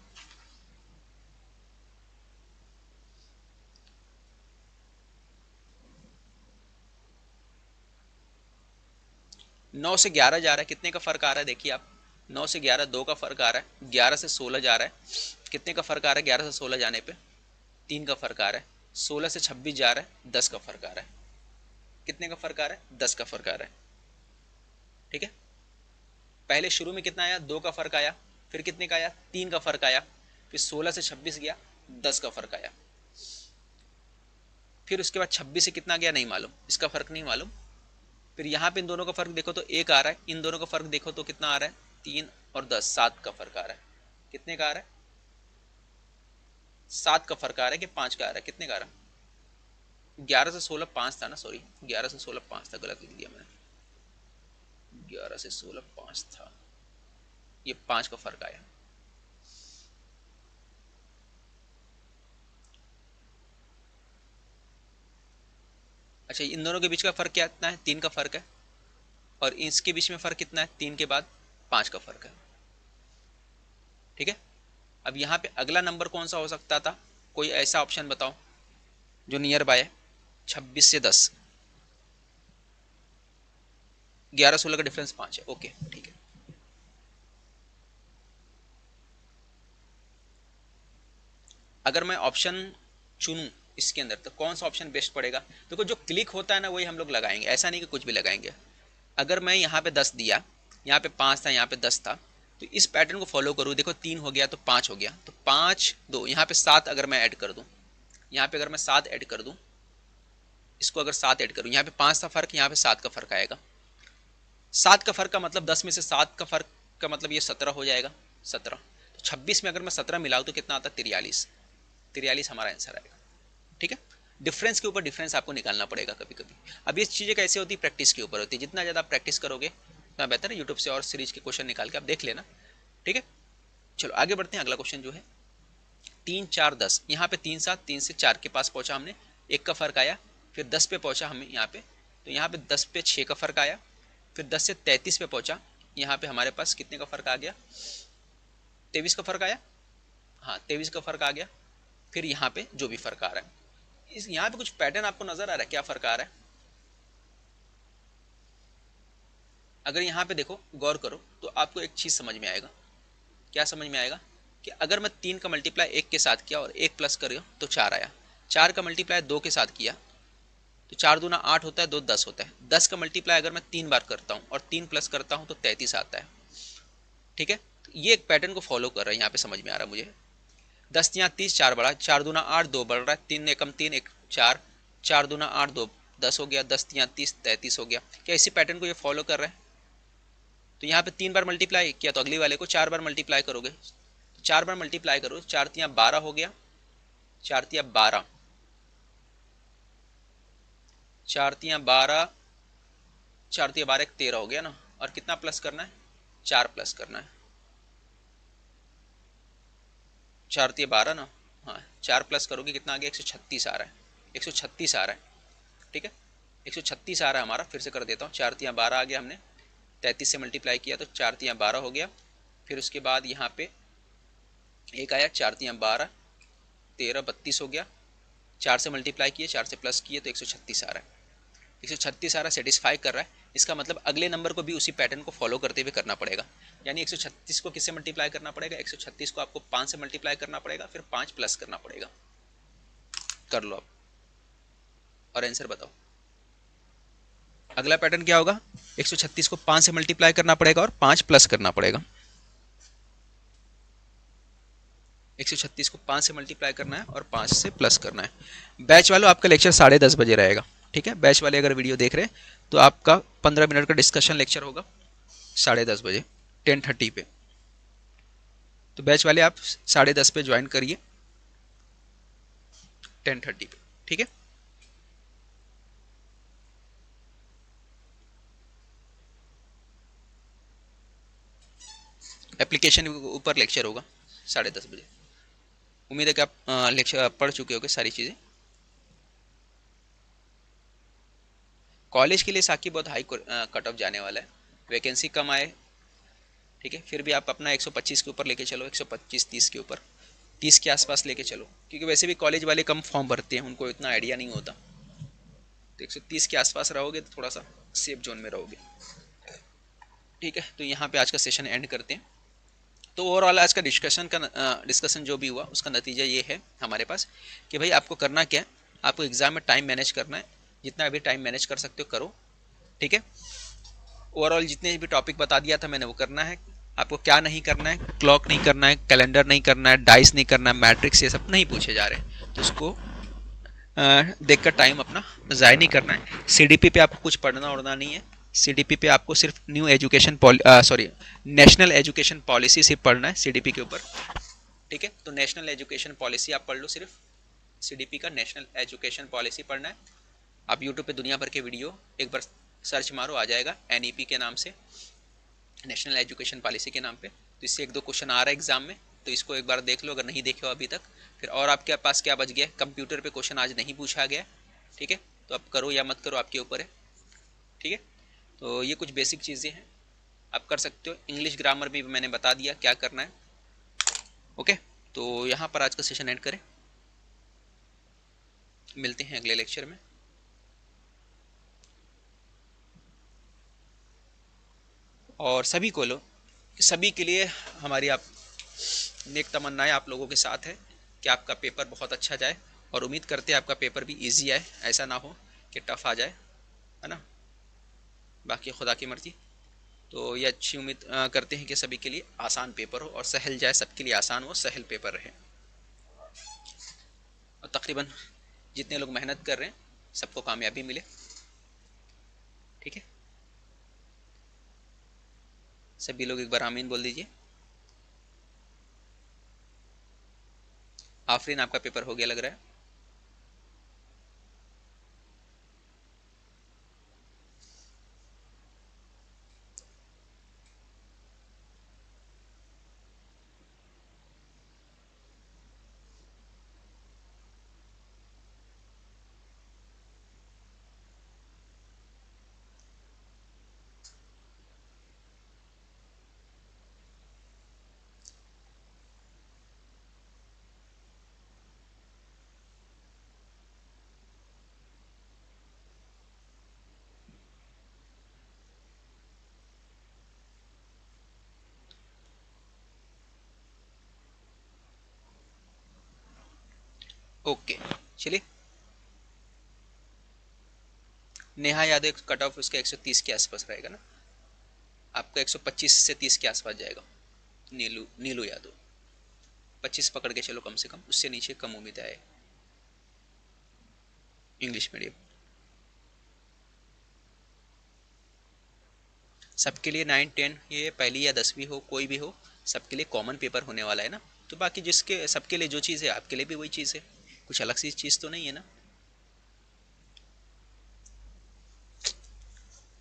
9 से 11 जा रहा है, कितने का फर्क आ रहा है देखिए आप, 9 से 11 2 का फर्क आ रहा है, 11 से 16 जा रहा है, कितने का फर्क आ रहा है 11 से 16 जाने पे, 3 का फर्क आ रहा है, 16 से 26 जा रहा है, 10 का फर्क आ रहा है, कितने का फर्क आ रहा है 10 का फर्क आ रहा है। ठीक है, पहले शुरू में कितना आया 2 का फर्क आया, फिर कितने का आया 3 का फर्क आया, फिर 16 से 26 गया 10 का फर्क आया, फिर उसके बाद 26 से कितना गया नहीं मालूम, इसका फर्क नहीं मालूम, फिर यहाँ पे इन दोनों का फर्क देखो तो 1 आ रहा है, इन दोनों का फर्क देखो तो कितना आ रहा है 3 और 10, 7 का फर्क आ रहा है, कितने का आ रहा है 7 का फर्क आ रहा है कि 5 का आ रहा है, कितने का आ रहा है 11 से 16 5 था ना, सॉरी 11 से 16 5 था, गलत लिख दिया मैंने, 11 से 16 5 था, ये 5 का फर्क आया। अच्छा, इन दोनों के बीच का फर्क कितना है 3 का फर्क है, और इसके बीच में फर्क कितना है 3 के बाद 5 का फर्क है। ठीक है, अब यहाँ पे अगला नंबर कौन सा हो सकता था, कोई ऐसा ऑप्शन बताओ जो नियर बाय है, 26 से 10, 11 16 का डिफरेंस 5 है, ओके ठीक है। अगर मैं ऑप्शन चुनूं इसके अंदर तो कौन सा ऑप्शन बेस्ट पड़ेगा, देखो जो क्लिक होता है ना वही हम लोग लगाएंगे, ऐसा नहीं कि कुछ भी लगाएंगे। अगर मैं यहाँ पे 10 दिया, यहाँ पे 5 था, यहाँ पे 10 था, तो इस पैटर्न को फॉलो करूँ, देखो 3 हो गया तो 5 हो गया, तो 5 2, यहाँ पे 7 अगर मैं ऐड कर दूँ, यहाँ पे अगर मैं 7 ऐड कर दूँ, इसको अगर 7 ऐड करूँ, यहाँ पे 5 का फर्क, यहाँ पे 7 का फर्क आएगा, 7 का फर्क का मतलब 10 में से 7 का फर्क का मतलब ये 17 हो जाएगा, 17, तो 26 में अगर मैं 17 मिलाऊँ तो कितना आता है 43, 43 हमारा आंसर आएगा। ठीक है, डिफरेंस के ऊपर डिफरेंस आपको निकालना पड़ेगा कभी कभी। अब ये चीज़ें कैसे होती है, प्रैक्टिस के ऊपर होती है, जितना ज़्यादा आप प्रैक्टिस करोगे उतना बेहतर है। यूट्यूब से और सीरीज के क्वेश्चन निकाल के आप देख लेना। ठीक है, चलो आगे बढ़ते हैं। अगला क्वेश्चन जो है 3 4 10, यहाँ पे 3 7, 3 से 4 के पास पहुँचा हमने, 1 का फर्क आया, फिर 10 पे पहुँचा हमें यहाँ पे, तो यहाँ पे 10 पे 6 का फर्क आया, फिर 10 से 33 पे पहुँचा, यहाँ पे हमारे पास कितने का फर्क आ गया 23 का फर्क आया, हाँ 23 का फर्क आ गया, फिर यहाँ पे जो भी फर्क आ रहा है, इस यहाँ पे कुछ पैटर्न आपको नजर आ रहा है, क्या फर्क आ रहा है, अगर यहाँ पे देखो गौर करो तो आपको एक चीज समझ में आएगा, क्या समझ में आएगा कि अगर मैं 3 का मल्टीप्लाई 1 के साथ किया और 1 प्लस करो तो 4 आया, 4 का मल्टीप्लाई 2 के साथ किया तो 4 दूना 8 होता है, 2 10 होता है, 10 का मल्टीप्लाई अगर मैं 3 बार करता हूँ और 3 प्लस करता हूँ तो 33 आता है। ठीक है, तो ये एक पैटर्न को फॉलो कर रहा है, यहाँ पे समझ में आ रहा है मुझे। 10 यहाँ 30, 4 बढ़ा, 4 दूना 8, 2 बढ़ रहा है, 3 एकम 3 1 4, 4 दूना 8 2 10 हो गया, 10 यहाँ 30 33 हो गया। क्या इसी पैटर्न को ये फॉलो कर रहा है, तो यहाँ पे 3 बार मल्टीप्लाई किया तो अगली वाले को 4 बार मल्टीप्लाई करोगे, तो 4 बार मल्टीप्लाई करो, 4 तियाँ 12 हो गया, 4 तियाँ 12, 4 तियाँ 12, 4 तियाँ 12 13 हो गया ना, और कितना प्लस करना है 4 प्लस करना है, 4 तियाँ 12 ना, हाँ 4 प्लस करोगे कितना आ गया 136 आ रहा है, 136 आ रहा है। ठीक है, 136 आ रहा है हमारा, फिर से कर देता हूँ, 4 तियाँ 12 आ गया, हमने 33 से मल्टीप्लाई किया तो 4 तियाँ 12 हो गया, फिर उसके बाद यहाँ पे एक आया, 4 तियाँ 12 13 32 हो गया, 4 से मल्टीप्लाई किए, 4 से प्लस किए तो 136 आ रहा है, 136 आ रहा है, सेटिस्फाई कर रहा है। इसका मतलब अगले नंबर को भी उसी पैटर्न को फॉलो करते हुए करना पड़ेगा, यानी 136 को किससे मल्टीप्लाई करना पड़ेगा, 136 को आपको 5 से मल्टीप्लाई करना पड़ेगा, फिर 5 प्लस करना पड़ेगा। कर लो आप और आंसर बताओ। अगला पैटर्न क्या होगा, 136 को 5 से मल्टीप्लाई करना पड़ेगा और 5 प्लस करना पड़ेगा। 136 को 5 से मल्टीप्लाई करना है और 5 से प्लस करना है। बैच वालों आपका लेक्चर 10:30 बजे रहेगा। ठीक है, बैच वाले अगर वीडियो देख रहे हैं तो आपका 15 मिनट का डिस्कशन लेक्चर होगा 10:30 बजे 10:30 पे। तो बैच वाले आप 10:30 पे ज्वाइन करिए 10:30 पे। ठीक है, एप्लीकेशन के ऊपर लेक्चर होगा 10:30 बजे। उम्मीद है कि आप लेक्चर पढ़ चुके होंगे सारी चीज़ें। कॉलेज के लिए साकी बहुत हाई कट ऑफ जाने वाला है, वैकेंसी कम आए, ठीक है, फिर भी आप अपना 125 के ऊपर लेके चलो, 125 30 के ऊपर, 30 के आसपास लेके चलो, क्योंकि वैसे भी कॉलेज वाले कम फॉर्म भरते हैं, उनको इतना आइडिया नहीं होता। तो 130 के आसपास रहोगे तो थोड़ा सा सेफ जोन में रहोगे। ठीक है, तो यहाँ पे आज का सेशन एंड करते हैं। तो ओवरऑल आज का डिस्कशन जो भी हुआ उसका नतीजा ये है हमारे पास कि भाई आपको करना क्या है, आपको एग्जाम में टाइम मैनेज करना है, जितना भी टाइम मैनेज कर सकते हो करो। ठीक है, ओवरऑल जितने भी टॉपिक बता दिया था मैंने वो करना है। आपको क्या नहीं करना है, क्लॉक नहीं करना है, कैलेंडर नहीं करना है, डाइस नहीं करना है, मैट्रिक्स ये सब नहीं पूछे जा रहे, तो उसको देखकर टाइम अपना ज़ाय नहीं करना है। सीडीपी पे आपको कुछ पढ़ना उड़ना नहीं है। सीडीपी पे आपको सिर्फ नेशनल एजुकेशन पॉलिसी सिर्फ पढ़ना है सीडीपी के ऊपर। ठीक है, तो नेशनल एजुकेशन पॉलिसी आप पढ़ लो, सिर्फ सीडीपी का नेशनल एजुकेशन पॉलिसी पढ़ना है। आप यूट्यूब पे दुनिया भर के वीडियो एक बार सर्च मारो, आ जाएगा एनईपी के नाम से, नेशनल एजुकेशन पॉलिसी के नाम पे। तो इससे एक दो क्वेश्चन आ रहा है एग्जाम में, तो इसको एक बार देख लो अगर नहीं देखे हो अभी तक। फिर और आपके पास क्या बच गया, कंप्यूटर पे क्वेश्चन आज नहीं पूछा गया। ठीक है, तो अब करो या मत करो आपके ऊपर है। ठीक है, तो ये कुछ बेसिक चीज़ें हैं, आप कर सकते हो। इंग्लिश ग्रामर भी मैंने बता दिया क्या करना है। ओके, तो यहाँ पर आज का सेशन एंड करें, मिलते हैं अगले लेक्चर में। और सभी के लिए हमारी आप नेक तमन्नाएं आप लोगों के साथ है कि आपका पेपर बहुत अच्छा जाए, और उम्मीद करते हैं आपका पेपर भी इजी आए, ऐसा ना हो कि टफ आ जाए, है ना। बाकी खुदा की मर्जी। तो ये अच्छी उम्मीद करते हैं कि सभी के लिए आसान पेपर हो और सहल जाए, सबके लिए आसान हो, सहल पेपर रहे। और तकरीबन जितने लोग मेहनत कर रहे हैं सबको कामयाबी मिले। ठीक है, सभी लोग एक बार आमीन बोल दीजिए। आफरीन, आपका पेपर हो गया लग रहा है। ओके, चलिए। नेहा यादव कट ऑफ उसका 130 के आसपास रहेगा ना, आपका 125 से 30 के आसपास जाएगा। नीलू यादव 25 पकड़ के चलो, कम से कम उससे नीचे कम उम्मीद आए। इंग्लिश मीडियम सबके लिए 9 10, ये पहली या 10वीं हो कोई भी हो, सबके लिए कॉमन पेपर होने वाला है ना। तो बाकी जिसके सबके लिए जो चीज़ है आपके लिए भी वही चीज़ है, कुछ अलग सी चीज़ तो नहीं है ना।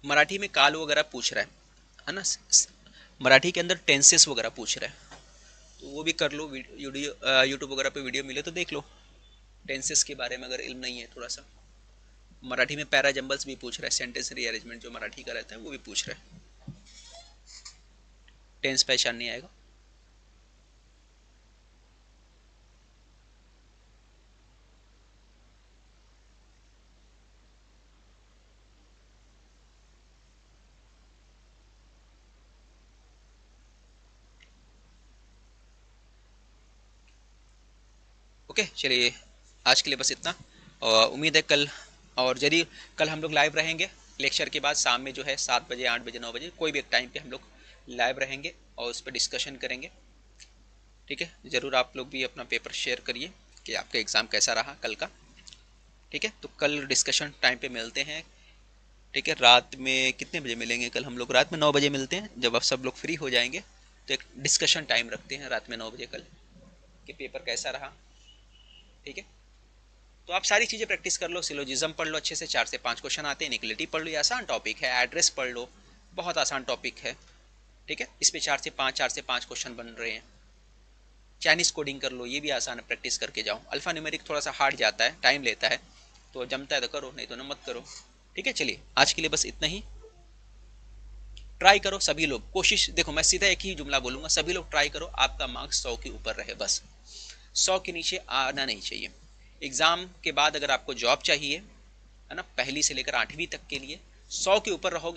मराठी में काल वगैरह पूछ रहा है ना, मराठी के अंदर टेंसेस वगैरह पूछ रहा है, तो वो भी कर लो। यूट्यूब वगैरह पे वीडियो मिले तो देख लो, टेंसेस के बारे में अगर इल्म नहीं है थोड़ा सा। मराठी में पैराजम्बल्स भी पूछ रहा है, सेंटेंस रीअरेंजमेंट जो मराठी का रहता है वो भी पूछ रहा है। टेंस पहचान नहीं आएगा। ओके, चलिए आज के लिए बस इतना। और उम्मीद है कल, और यदि कल हम लोग लाइव रहेंगे लेक्चर के बाद, शाम में जो है 7 बजे 8 बजे 9 बजे कोई भी एक टाइम पे हम लोग लाइव रहेंगे और उस पर डिस्कशन करेंगे। ठीक है, ज़रूर आप लोग भी अपना पेपर शेयर करिए कि आपका एग्ज़ाम कैसा रहा कल का। ठीक है, तो कल डिस्कशन टाइम पे मिलते हैं। ठीक है, रात में कितने बजे मिलेंगे कल हम लोग? रात में 9 बजे मिलते हैं, जब आप सब लोग फ्री हो जाएंगे तो एक डिस्कशन टाइम रखते हैं रात में 9 बजे कल, कि पेपर कैसा रहा। ठीक है, तो आप सारी चीज़ें प्रैक्टिस कर लो, सिलोजिज्म पढ़ लो अच्छे से, 4 से 5 क्वेश्चन आते हैं, निकलिटी पढ़ लो, ये आसान टॉपिक है, एड्रेस पढ़ लो, बहुत आसान टॉपिक है। ठीक है, इस पे 4 से 5 क्वेश्चन बन रहे हैं। चाइनीज़ कोडिंग कर लो, ये भी आसान है, प्रैक्टिस करके जाओ। अल्फ़ा न्यूमेरिक थोड़ा सा हार्ड जाता है, टाइम लेता है, तो जमता है तो करो, नहीं तो ना मत करो। ठीक है, चलिए आज के लिए बस इतना ही। ट्राई करो सभी लोग, कोशिश देखो, मैं सीधा एक ही जुमला बोलूँगा, सभी लोग ट्राई करो आपका मार्क्स 100 के ऊपर रहे, बस 100 के नीचे आना नहीं चाहिए। एग्ज़ाम के बाद अगर आपको जॉब चाहिए, है ना, पहली से लेकर 8वीं तक के लिए 100 के ऊपर रहोगे